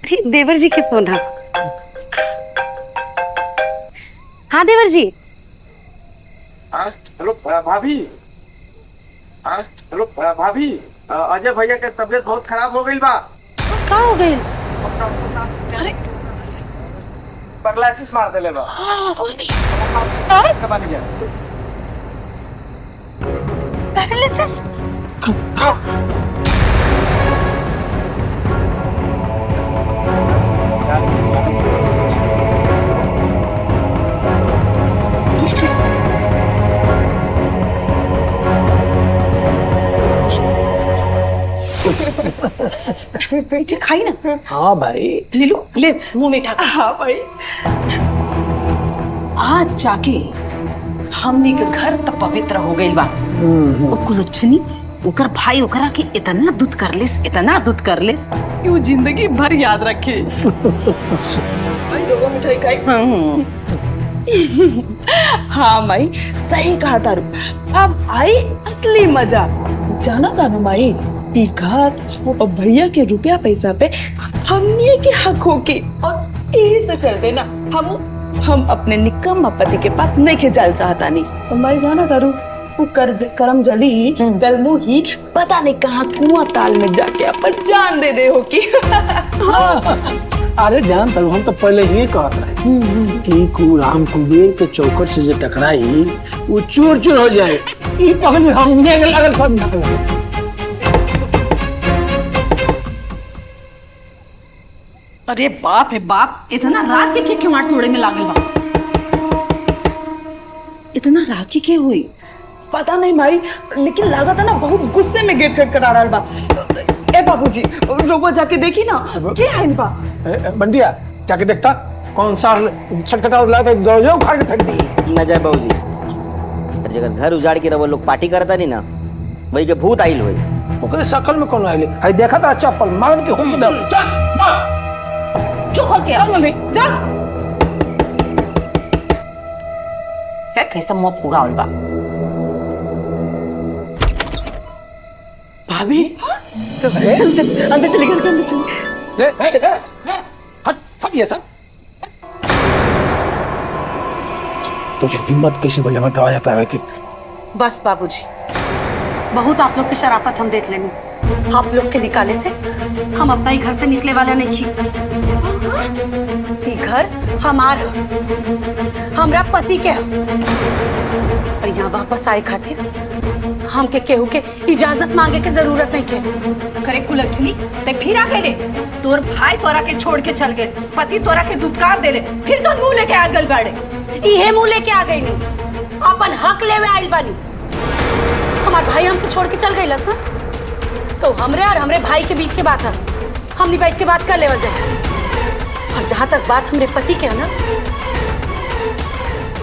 अरे देवर जी के फोन। हाँ देवर जी। हेलो भाभी। हेलो भाभी, अजय भैया के तबीयत बहुत खराब हो गई बा। का हो गई? अरे पैरालिसिस मार देले बा। पैरालिसिस? खाई ना। हाँ भाई, ले लो, ले मुंह में ठाक। हाँ भाई, आज जाके हमने के घर तक पवित्र हो गई बा। कुलच्छनी ओकर भाई ओकरा के इतना दूध कर लेस, इतना दूध कर लेस, यू जिंदगी भर याद रखे। भाई दो मिठाई खाई। हाँ माई, सही कहा तारू। अब आई असली मजा। जाना तारू माई, ई घर और भैया के रुपया पैसा पे हमने के हक होके, और यही से चलते ना हम अपने निकम्मा पति के पास नहीं के जाल चाहता नहीं। तो माई जाना तारू, वो करम जली गलमू ही पता नहीं कहाँ कुआं ताल में जाके अपन जान दे हो की। अरे ध्यान तरू, हम तो पहले ही कहत रहे कि राम कुबेर के चौकट से जो टकराई वो चूर चूर हो जाए। ई पकड़ हमने के लागल सब निकल। अरे बाप रे बाप, इतना रात के क्यों मार तोड़े में लागल बा? इतना रात के हुई? पता नहीं माई, लेकिन लगा था ना बहुत गुस्से में गेट खटखटा रहा बा। ए बाबूजी, रोबो जाके देखी ना क्या है बा। बंटिया जाके देखता कौन सा खटखटा लाके दरवाजा उखाड़ के फेंक दी। न जाए बाबूजी, जगह घर उजाड़ के रहो लोग पार्टी करता नहीं ना, वही के भूत आइल हुई। ओकरे शकल में कौन आइले? आई देखा था चप्पल मार के हुक दे। चल चुप हो के आओ जल्दी जा। क्या कैसा मुंह पुगावल बा? भाभी चल चल अंदर चले गए, अंदर चले। हट ये सब तो हिम्मत कैसे बोले मैं दवाया पावे की। बस बाबूजी, बहुत आप लोग की शराफत हम देख लेंगे। आप लोग के निकाले से हम अपना ही घर से निकले वाला नहीं थी। ये घर हमारा, हमरा पति के है, और यहाँ वापस आए खातिर हमके केहू के इजाजत मांगे के जरूरत नहीं के। करे कुलच्छनी, ते फिर आ गए? तोर भाई तोरा के छोड़ के चल गए, पति तोरा के दुत्कार देले, फिर कौन मुंह लेके आ गल बाड़े? इहे मुंह लेके आ गई नहीं, अपन हक लेवे आइल बानी। हमार भाई हमके छोड़ के चल गई ना, तो हमरे और हमरे भाई के बीच के बात है, हमने बैठ के बात कर लेवल जाए। और जहां तक बात हमरे पति के है ना,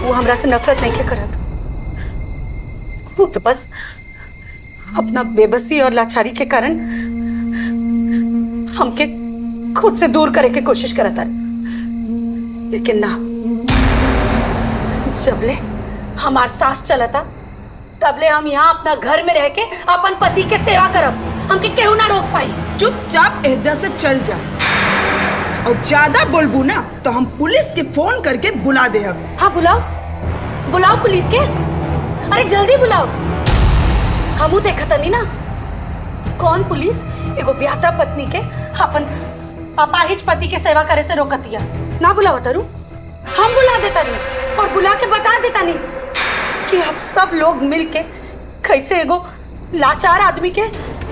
वो हमरा से नफरत नहीं के करत, वो तो बस अपना बेबसी और लाचारी के कारण हमके खुद से दूर करे के कोशिश करता है। लेकिन ना, जबले हमार सास चलता तबले हम यहाँ अपना घर में रह के अपन पति के सेवा करब, हमके केहू ना रोक पाई। चुपचाप एहजा से चल जा, और ज्यादा बोलबू ना तो हम पुलिस के फोन करके बुला दे। हाँ बुलाओ, बुलाओ पुलिस के, अरे जल्दी बुलाओ। हमू देखा नहीं ना कौन पुलिस एगो ब्याहता पत्नी के अपन अपाहिज पति के सेवा करे से रोकतिया। ना बुलाओ तरु, हम बुला देता नहीं और बुला के बता देता नहीं कि अब सब लोग मिलके कैसे एगो लाचार आदमी के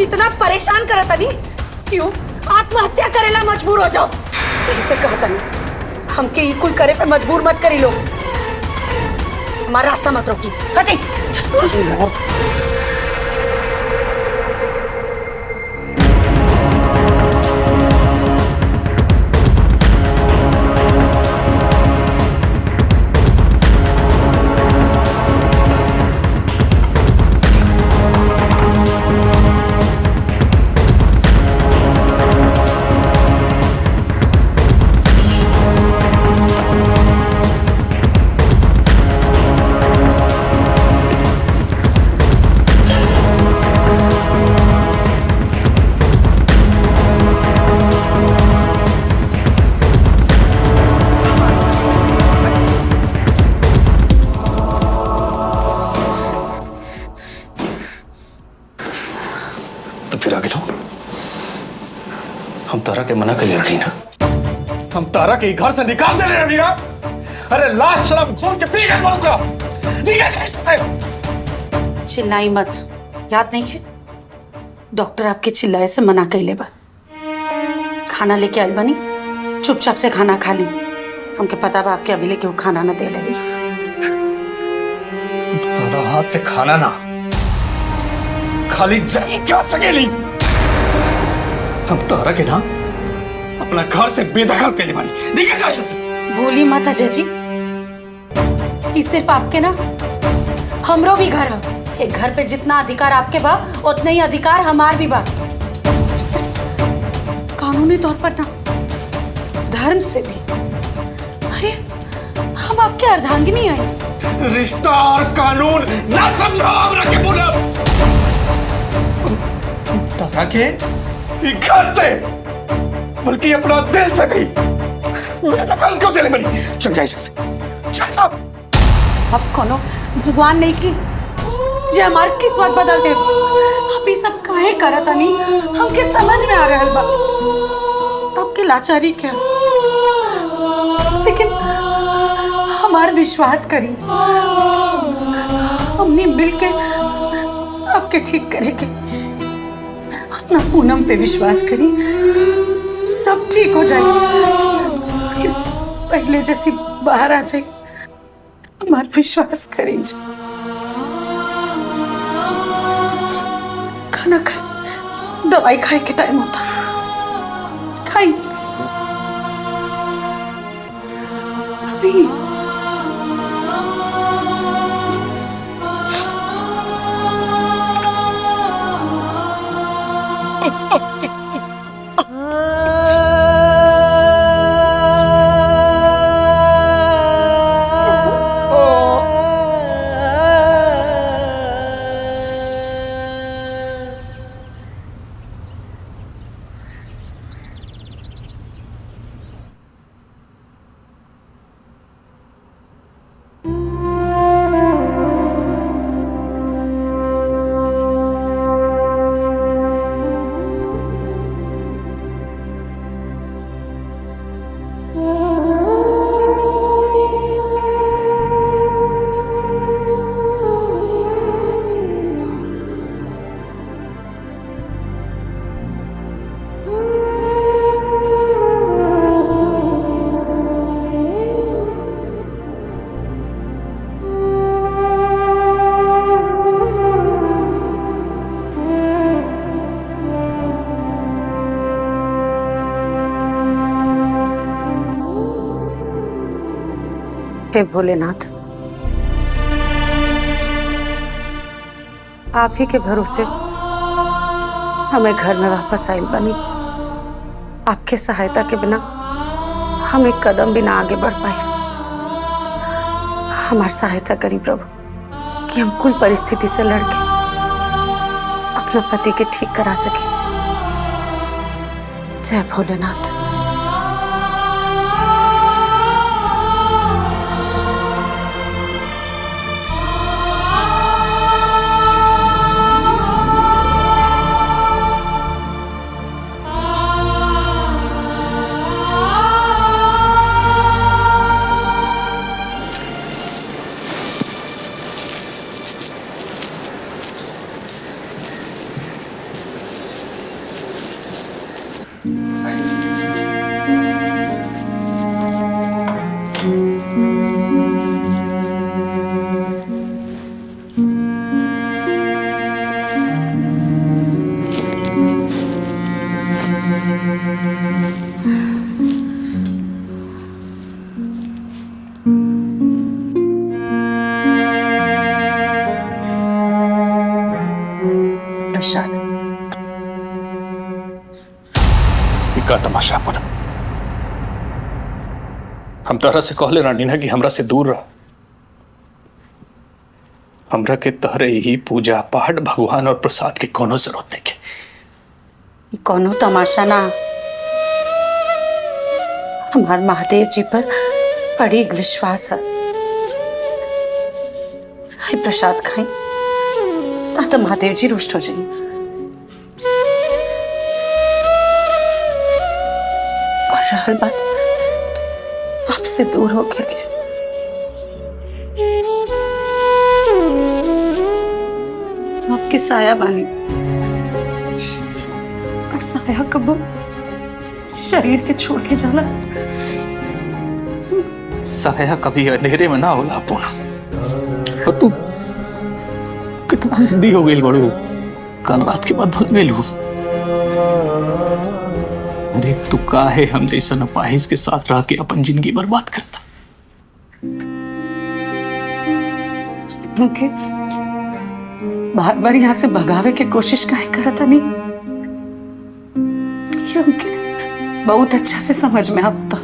इतना परेशान करता नहीं क्यों आत्महत्या करेला मजबूर हो जाओ। ऐसे कहता नहीं, हमके ई कुल करे पे मजबूर मत करी लो, हमारा रास्ता मत रोकी, हटी। हम तारा के मना कर ले रही ना। हम तारा के घर से निकाल दे रहे मीरा। अरे लाश शराब खून के पी गए लोगों का। निकल जाए से। चिल्लाई मत, याद नहीं है? डॉक्टर आपके चिल्लाए से मना कैले बा। खाना लेके आइल बनी, चुपचाप से खाना खा ली। हमके पता बा आपके अभी लेके वो खाना न दे ले। तारा हाथ से खाना ना खाली जाए क्या सकेली। हम तारा के ना अपना घर से बेदखल के लिए बनी। निकल जाए से। भूली मत अजय जी, ये सिर्फ आपके ना, हमरो भी घर है। एक घर पे जितना अधिकार आपके बा उतना ही अधिकार हमार भी बा। कानूनी तौर पर ना, धर्म से भी। अरे हम आपके अर्धांगिनी हैं। रिश्ता और कानून ना समझो। हम रखे बोला तारा के घर से बल्कि अपना दिल से भी बेदखल क्यों देने बनी। चल जाए से। चल साहब। अब कोनो भगवान नहीं की जे हमार किस्मत बदल दे। आप ये सब काहे करत हनी, हमके समझ में आ रहल बा आपके लाचारी क्या। लेकिन हमार विश्वास करी, हमने मिलके आपके ठीक करेंगे। अपना पूनम पे विश्वास करी, सब ठीक हो जाए। फिर पहले जैसी बाहर आ जाए। हमार विश्वास करें। खाना खाए, दवाई खाए के टाइम होता। खाई हे भोलेनाथ, आप ही के भरोसे हमें घर में वापस आइल बनी। आपके सहायता के बिना हम एक कदम भी ना आगे बढ़ पाए। हमारी सहायता करी प्रभु कि हम कुल परिस्थिति से लड़के अपने पति के ठीक करा सके। जय भोलेनाथ। प्रसाद, का तमाशा पूनम। हम तारा से कहले रानी ना कि हमरा से दूर रह। हमरा के तहरे ही पूजा पाठ भगवान और प्रसाद की कोनो जरूरत नहीं के। कोनो तमाशा ना, हमार महादेव जी पर बड़ी विश्वास है। हाय प्रसाद खाई तो महादेव जी रुष्ट हो जाएंगे। रहल बात आपसे दूर हो गया के। आपके साया बानी, और साया कब शरीर के छोड़ के जाला। साया कभी अंधेरे में ना होला पूनम। और तू कितना जिद्दी हो गई बड़ू, कल रात के बाद भूल गई लू। अरे तू काहे हम जैसा अपाहिज के साथ रह के अपन जिंदगी बर्बाद करता। क्योंकि बार बार यहाँ से भगावे के कोशिश काहे करता नहीं, क्योंकि बहुत अच्छा से समझ में आता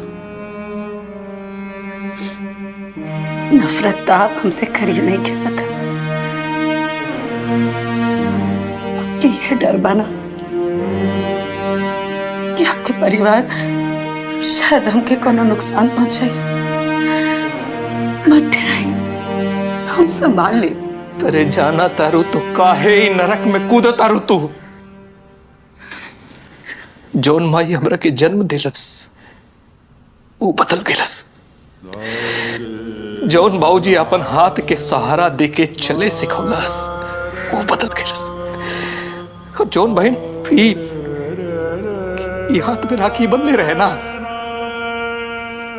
नफरत तो आप हमसे करिए नहीं के सकत। आपके यह डर बना कि आपके परिवार शायद हमके कोनो नुकसान पहुंचाई, मत डराई, हम संभाल ले। तेरे जाना तारू तो काहे ही नरक में कूद तारू तू। जौन माई हमरा के जन्म दिलस वो बदल गेलस। जौन बाबूजी अपन हाथ के सहारा दे के चले सिखौलस वो बदल गेलस। और जौन बहन ये हाथ में राखी बंधे रहे ना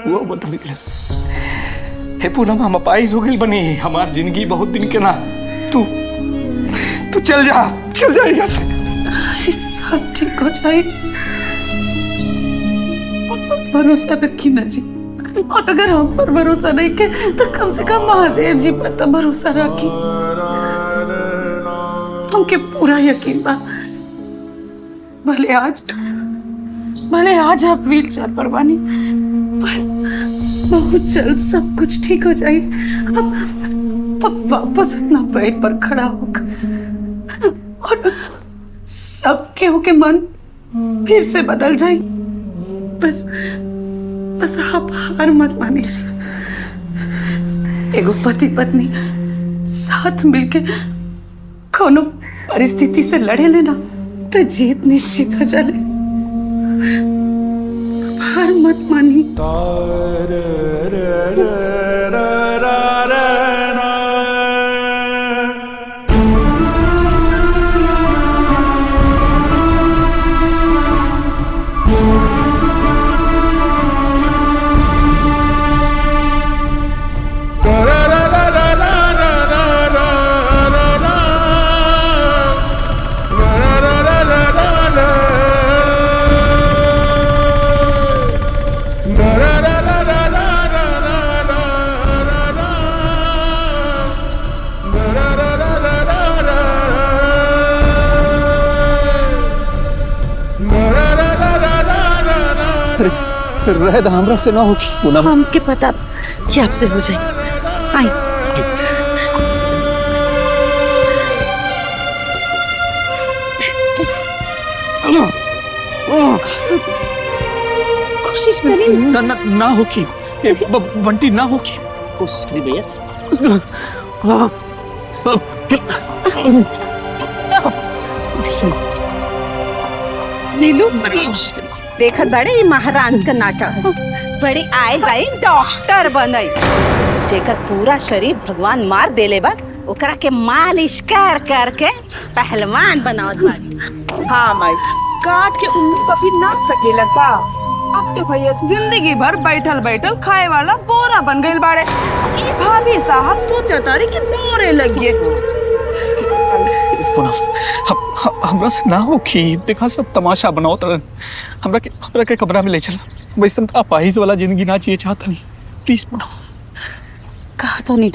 वो बदल गेलस। हे पूनम हम अपाइज हो गई बनी, हमार जिंदगी बहुत दिन के ना। तू चल जा यहाँ से। अरे सब ठीक हो जाए, भरोसा रखी ना जी। और अगर हम पर भरोसा नहीं के तो कम से कम महादेव जी पर तो भरोसा रखी। हमके पूरा यकीन बा भले आज आप व्हील चेयर पर बानी, पर बहुत जल्द सब कुछ ठीक हो जाए। अब वापस अपना पेट पर खड़ा होकर और सब केहू के मन फिर से बदल जाए। बस आप हार मत मानिए। एगो पति पत्नी साथ मिलके कोनो परिस्थिति से लड़े लेना तो जीत निश्चित हो जाए। हार मत मानिए। रहद हमरा से ना होगी पूनम। हमके पता कि आपसे हो जाए। आई कोशिश करी ना होगी बंटी, ना होगी। कोशिश करी भैया। नीलू देखत बड़े ये महारानी का नाटक बड़ी आए भाई डॉक्टर बनई, जेकर पूरा शरीर भगवान मार देले बा ओकरा के मालिश कर करके पहलवान बनावत बाड़ी। हाँ माई, काट के उम्र कभी ना सकेला का। अब तो भैया जिंदगी भर बैठल बैठल खाए वाला बोरा बन गइल बाड़े। ई भाभी साहब सोचता रही कि दोरे लगिए। हमरा से ना होगी, देखा सब तमाशा बनाओ तरन। हमरा के कमरा में ले चला। वैसे अपाहिज वाला जिंदगी ना चाहिए चाहता नहीं। प्लीज बनाओ। कहा तो नहीं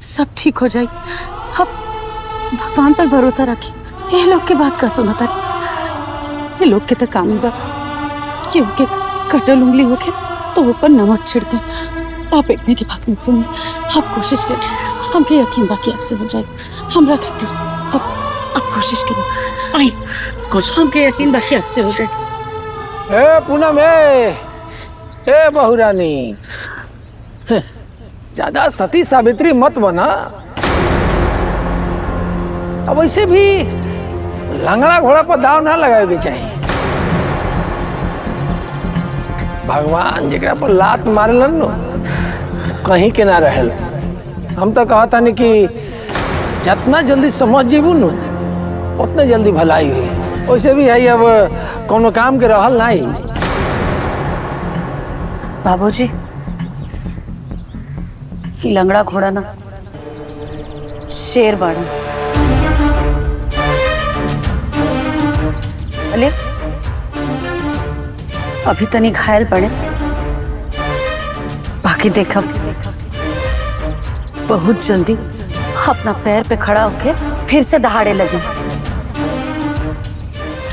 सब ठीक हो जाए। अब भगवान पर भरोसा रखी। ये लोग के बात का सुना था, ये लोग के तो काम बा क्योंकि कटल उंगली होके तो ऊपर नमक छिड़के। आप इतने की बात मत सुनिए, आप कोशिश करिए। हमके यकीन बाकी आपसे हो जाए। हमरा खातिर अब कोशिश करो। आई कुछ हमके यकीन बाकी आपसे हो जाए। ए पूनम, ए बहुरानी, ज्यादा सती सावित्री मत बना। अब वैसे भी लंगड़ा घोड़ा पर दाव ना लगाए चाहिए। भगवान जरा पर लात मारलन नो कहीं के ना रहल। हम तो कहता नहीं कि जितना जल्दी समझ जेबू नु उतने जल्दी भलाई हुई। वैसे भी है अब कोनो काम के रहल नहीं। बाबूजी ही लंगड़ा घोड़ा ना शेर बाड़ा। अले अभी तनी घायल पड़े, बाकी देखा बहुत जल्दी अपना पैर पे खड़ा होके फिर से दहाड़े लगे।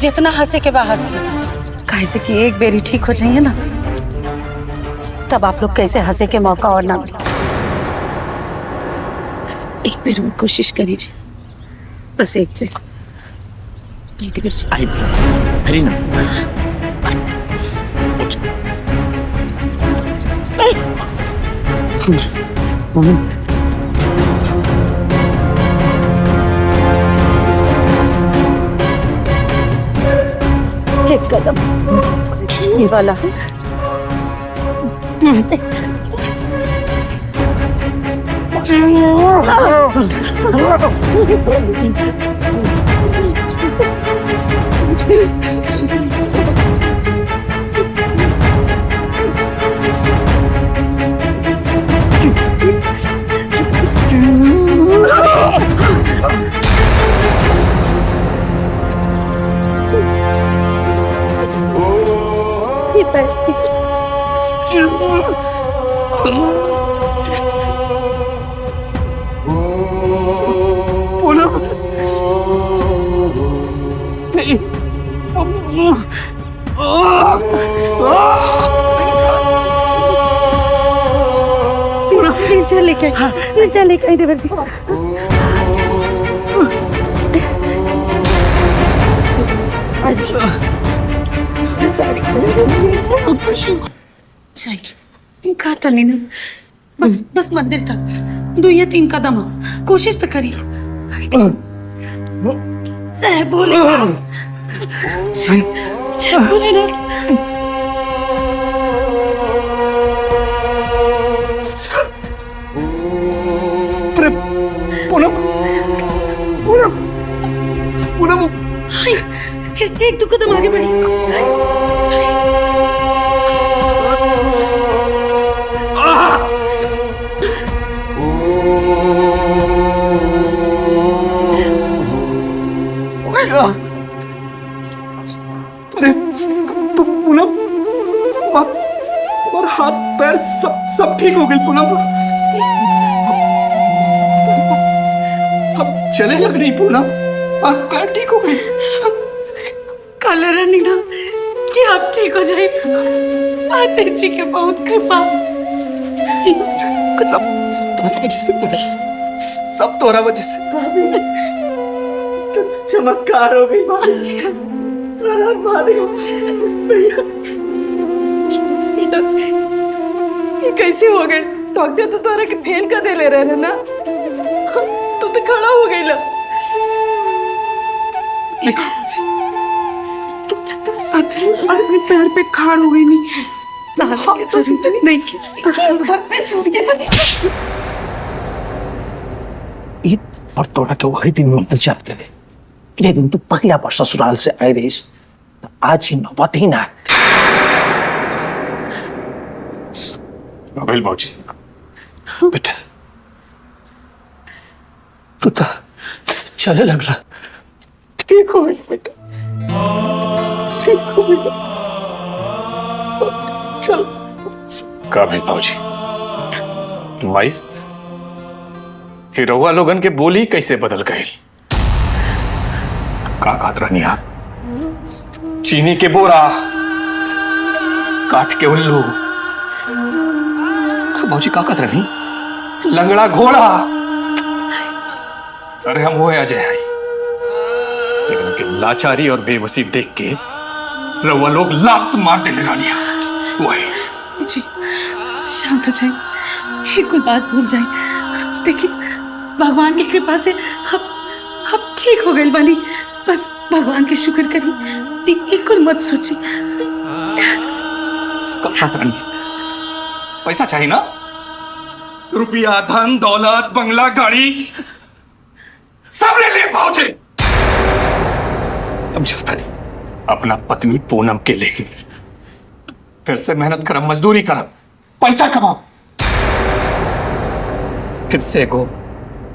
जितना हंसे के बाद हंस कहे से कि एक बेरी ठीक हो जाइए ना, तब आप लोग कैसे हंसे के मौका और ना मिले। एक बार और कोशिश करिए, बस एक जगह। अरे ना एक कदम ये वाला चले कहीं देवर जी। कहा था लेना, बस मंदिर तक 2 या 3 कदम कोशिश तो करिए। जय बोले ना। एक 2 कदम आगे बढ़ी। अरे पूनम और हाथ पैर सब ठीक हो गए पूनम। अब चले लग रही पूनम, हाथ पैर ठीक हो गए। काला रानी ना कि आप ठीक हो जाए, माता जी के बहुत कृपा। सब तोरा वजह से चमत्कार हो गई भैया। ये कैसे हो गए? डॉक्टर तो तोरा के फेल कर दे ले रहे ना, तू तो खड़ा हो गई ला। सच अपने पैर पे खाड़ हो गई नहीं और तोड़ा के वही दिन मिल जाते थे जे दिन तू पहला बार ससुराल से आए रही, तो आज ही नौबत ही ना। नोबेल बाबूजी बेटा तू तो चले लग रहा, ठीक हो गई बेटा, ठीक हो गई। चल का भाई बाबूजी माई हिरोवा लोगन के बोली कैसे बदल गए? का खात रहनी आप? चीनी के बोरा, काठ के उल्लू, बाबूजी का खात रहनी? लंगड़ा घोड़ा। अरे हम वो है अजय आई, जगन के लाचारी और बेबसी देख के रवा लोग लात मार दे रानिया। वो है जी, शांत हो जाए, एक कोई बात भूल जाए। देखिए भगवान की कृपा से अब ठीक हो गई बानी। बस भगवान के शुक्र करी, एक मत सोची। साक्षात रानी, पैसा चाहिए ना? रुपया, धन दौलत, बंगला, गाड़ी सब ले ले भाऊजी। अब जाता नहीं, अपना पत्नी पूनम के लिए फिर से मेहनत करम, मजदूरी करम, पैसा कमाओ, फिर से एगो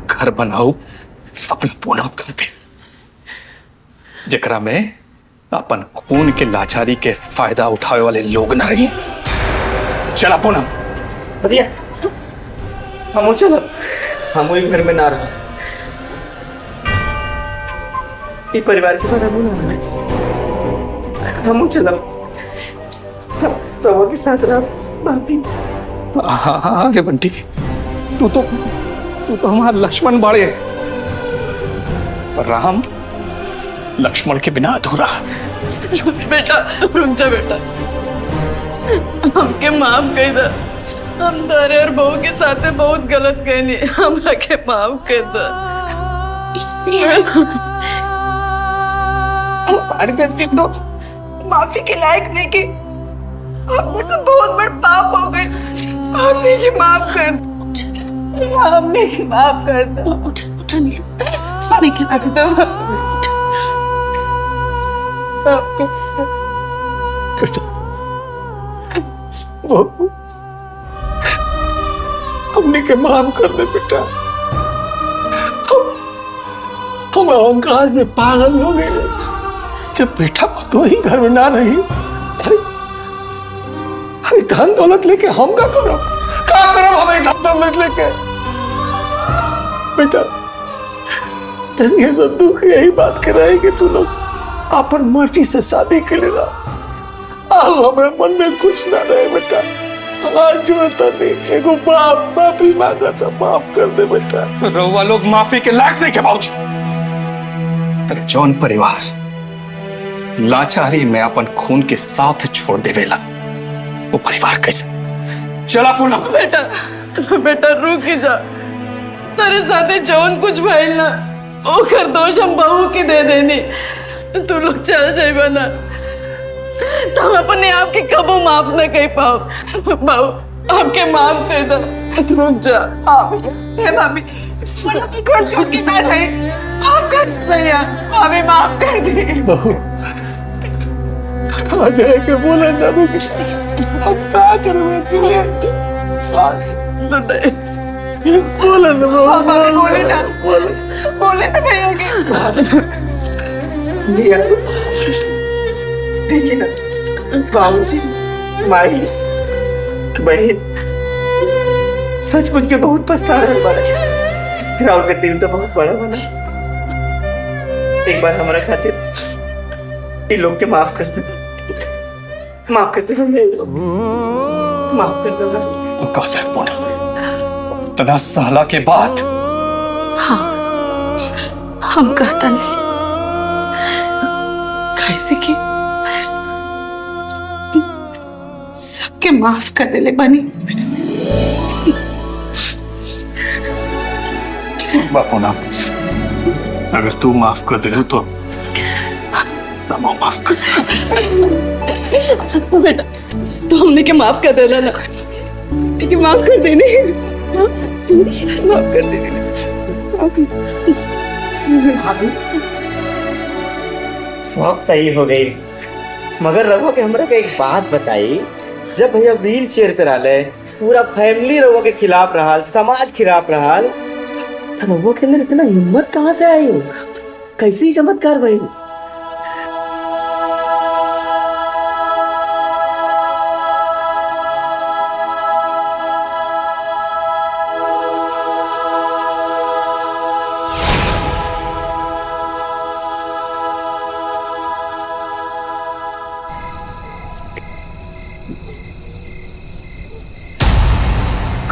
घर बनाओ अपना पूनम करते, जेकरा में अपन खून के लाचारी के फायदा उठावे वाले लोग ना रही। चला पूनम। भैया हम चलो, हम वही घर में ना रहा, ये परिवार के साथ हम ना रहा, हम चलो सबों के साथ रहा भाभी। हाँ रे बंटी, तू तो हमारा लक्ष्मण बाड़े, राम लक्ष्मण के बिना अधूरा। बेटा रुक जा बेटा, हमके माफ कर दे, हम तारे और बहू के साथ बहुत गलत कहनी, हमरा के माफ कर दे। हमारी गलती तो माफी के लायक नहीं की, हमने से बहुत बड़ा पाप हो गए, हमने की माफ कर दे, हमने की माफ कर दे। उठा नहीं क्या हमने के माफ कर दे बेटा, हम अहंकार में पागल हो गए। जब बेटा तो ही घर में ना रही, अरे धन दौलत लेके हम क्या करो हमें धन दौलत लेके। बेटा तनिए से दुख यही बात कर रहे कि तू लोग अपन मर्जी से शादी कर लेना, अब हमें मन में कुछ ना रहे बेटा। आज मैं तने एगो बाप माफी मांगा था, माफ कर दे बेटा। रउआ लोग माफी के लायक नहीं के बाबूजी। अरे जौन परिवार लाचारी में अपन खून के साथ छोड़ देवेला, वो परिवार कैसे? चला पूनम। बेटा रुक जा, तेरे साथे जौन कुछ भइल ना, ओकर दोष हम बहू के दे देनी, तू लोग चल जाइबा ना, तो हम अपने आप के कबो माफ न कर पाओ। बहू आपके माफ कर दो, रुक जा। हे भाभी, बोलो कि घर छोड़ के ना जाए, माफ कर दे भैया, हमें माफ कर दे। बहू आ जाए के बोला ना, रुक अब क्या करूँ बोला ना बहू, बोले ना भैया देखिए ना बाबूजी, माई, बहन सचमुच के बहुत पछता रहे बारे। राहुल का दिल तो बहुत बड़ा बना, एक बार हमारा खातिर इन लोग के माफ कर दे, माफ कर दे हमें, माफ कर दे। कैसे पूनम, इतना साला के बाद? हाँ, हम कहता नहीं कैसे कि सबके माफ कर देले बनी। पूनम, अगर तू माफ कर दे तो सब माफ कर दे। बेटा तो हमने के माफ कर देना ना, कि माफ कर देने, माफ कर देने। सब सही हो गई, मगर रघु के हमरा के एक बात बताई, जब भैया व्हील चेयर पे रहले, पूरा फैमिली रघु के खिलाफ रहा, समाज खिलाफ रहा, तो रघु के अंदर इतना हिम्मत कहाँ से आई? कैसे ही चमत्कार भाई?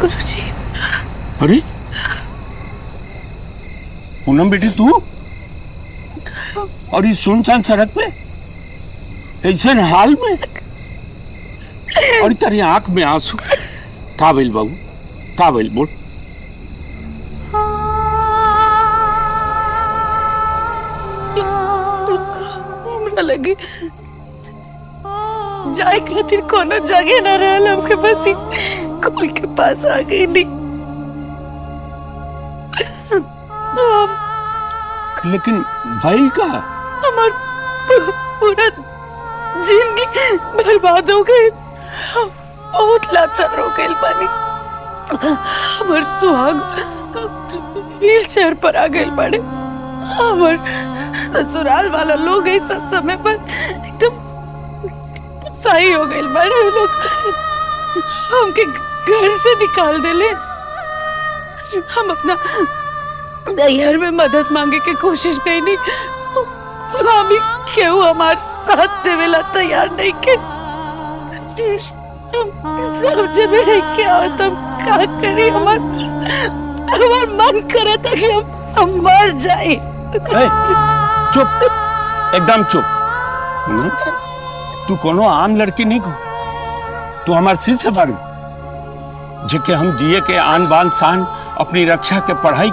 गुरुजी। अरे पूनम बेटी, तू और इस सुनसान सड़क पे ऐसे हाल में, और तेरी आंख में आंसू, का भइल बाबू, का भइल बोल? हमरा लगे जाए खातिर कोनो जगह न रहल, हमके बस ही कुल के पास आ गई नहीं। लेकिन भाई का हमार पूरा जिंदगी बर्बाद हो गई। हम बहुत लाचार हो गए बानी। हमार सुहाग व्हील चेयर पर आ गए बड़े। हमार ससुराल वाला लोग ऐसा समय पर एकदम सही हो गए बड़े। लोग हमके घर से निकाल देले। हम अपना नैहर में मदद मांगे के कोशिश कई नहीं, भाभी क्यों हमारे साथ देवेला तैयार नहीं के। समझे में नहीं क्या होता, हम क्या करी। हमार मन करे था कि हम मर जाए। चुप, एकदम चुप। तू कोनो आम लड़की नहीं को, तू हमार शिष्य बारू, जेके हम जिए के आन बान शान अपनी रक्षा के पढ़ाई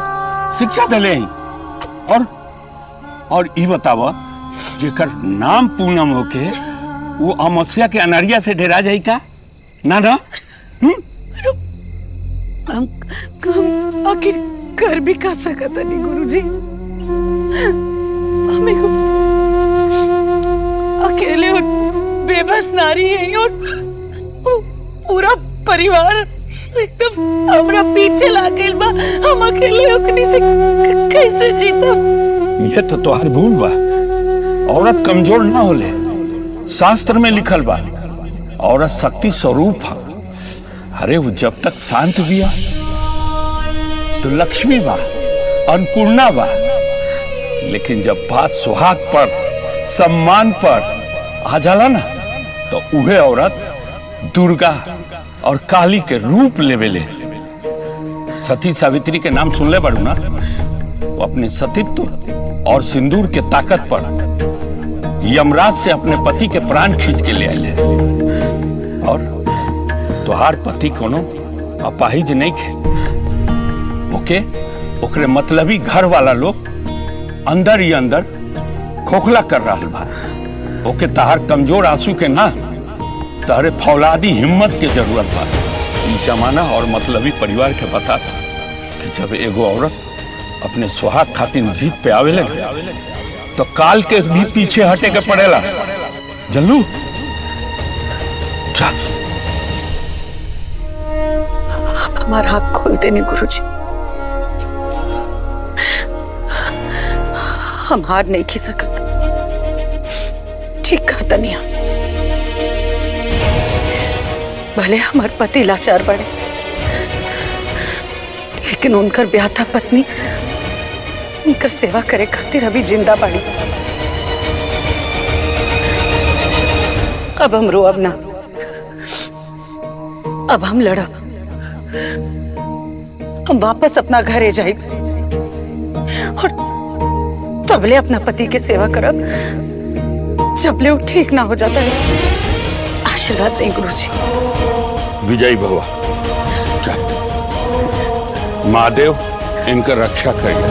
शिक्षा दिले हैं। और ई बतावा, जेकर नाम पूनम होके वो अमस्या के अनरिया से डेरा जाई का ना ना? हम आखिर कर भी का सकता नहीं गुरुजी। हमें को अकेले और बेबस नारी है और पूरा परिवार एकदम हमरा पीछे लागल बा। हम अकेले ओकनी से कैसे जीता? ये तो तोहार भूल बा। औरत कमजोर ना होले, शास्त्र में लिखल बा औरत शक्ति स्वरूप है। अरे वो जब तक शांत बिया तो लक्ष्मी बा, अन्नपूर्णा बा, लेकिन जब बात सुहाग पर, सम्मान पर आ जाला ना, तो उहे औरत दुर्गा और काली के रूप लेवेले। सती सावित्री के नाम सुनले बारू ना? वो अपने सतीत्व और सिंदूर के ताकत पर यमराज से अपने पति के प्राण खींच के ले आए। और तुहार पति कोनो अपाहिज नहीं खे। ओकरे मतलबी घर वाला लोग अंदर ही अंदर खोखला कर रहा बा। ओके तहार कमजोर आंसू के ना, तहरे फौलादी हिम्मत के जरूरत बा। ई जमाना और मतलबी परिवार के बता कि जब एगो औरत अपने सुहाग खातिर जीत पे आवेले तो काल के भी पीछे हटे के पड़ेला। जल्लू चल। आप हमारा हाथ खोलते नहीं गुरुजी। हम हार नहीं खी सकते। ठीक कहा तनिया। भले हमारे पति लाचार बड़े, लेकिन उनकर ब्याहता पत्नी उनकर सेवा करे खातिर अभी जिंदा बाड़ी। अब हम रोब ना, अब हम लड़ब। हम वापस अपना घरे जाए और तबले अपना पति के सेवा करब जबले वो ठीक ना हो जाता है। आशीर्वाद दें गुरुजी। विजयी भवा। महादेव इनका रक्षा करिए।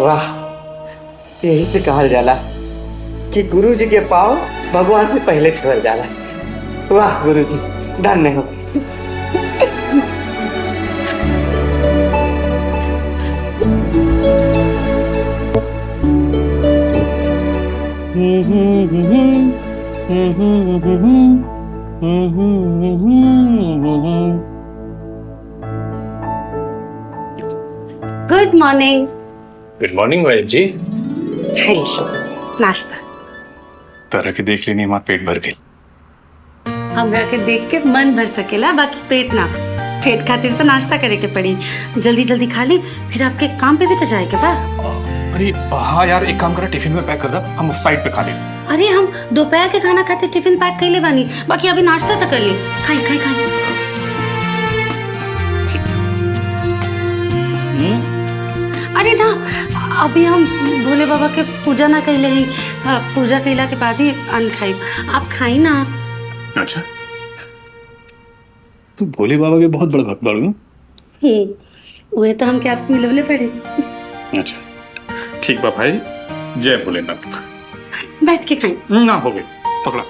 वाह, यही से कहल जाला कि गुरु जी के पाँव भगवान से पहले छुअल जाला। वाह गुरु जी, धन्य हो। Good morning. Good morning wife जी। नाश्ता तरह के देख लेनी, हमारा पेट भर गई। हमरा के देख के मन भर सकेला, बाकी पेट ना। पेट खातिर तो नाश्ता करे के पड़ी। जल्दी जल्दी खा ली, फिर आपके काम पे भी तो जाए के बा। अरे हाँ यार, एक काम करा, टिफिन में पैक कर दा, हम उस साइड पे खा ले। अरे हम दोपहर के खाना खाते टिफिन पैक कर ले बानी, बाकी अभी नाश्ता तो कर ली। खाई खाई खाई। अरे ना, अभी हम भोले बाबा के पूजा ना कैले हैं। पूजा कैला के बाद ही अन्न खाई। आप खाई ना। अच्छा, तू भोले बाबा के बहुत बड़ा भक्त बाड़ू। वही तो हम के आपसे मिलवले पड़े। अच्छा ठीक बा भाई, जय भोलेनाथ। बैठ के खाएं। ना हो गए, पकड़ा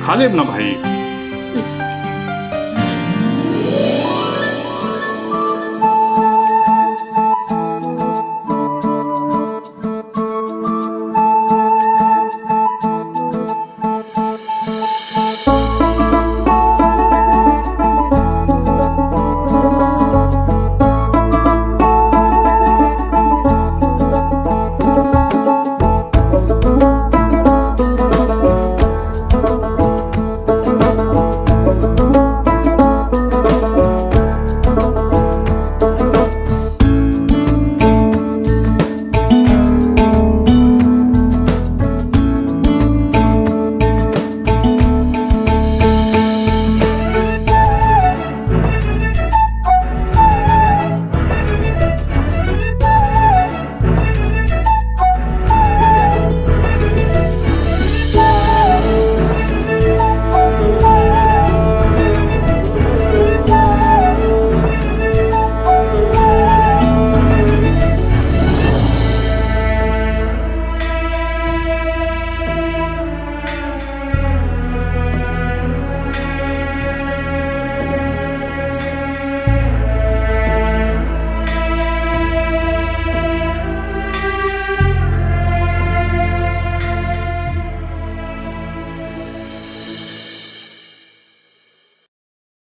खा ले ना भाई।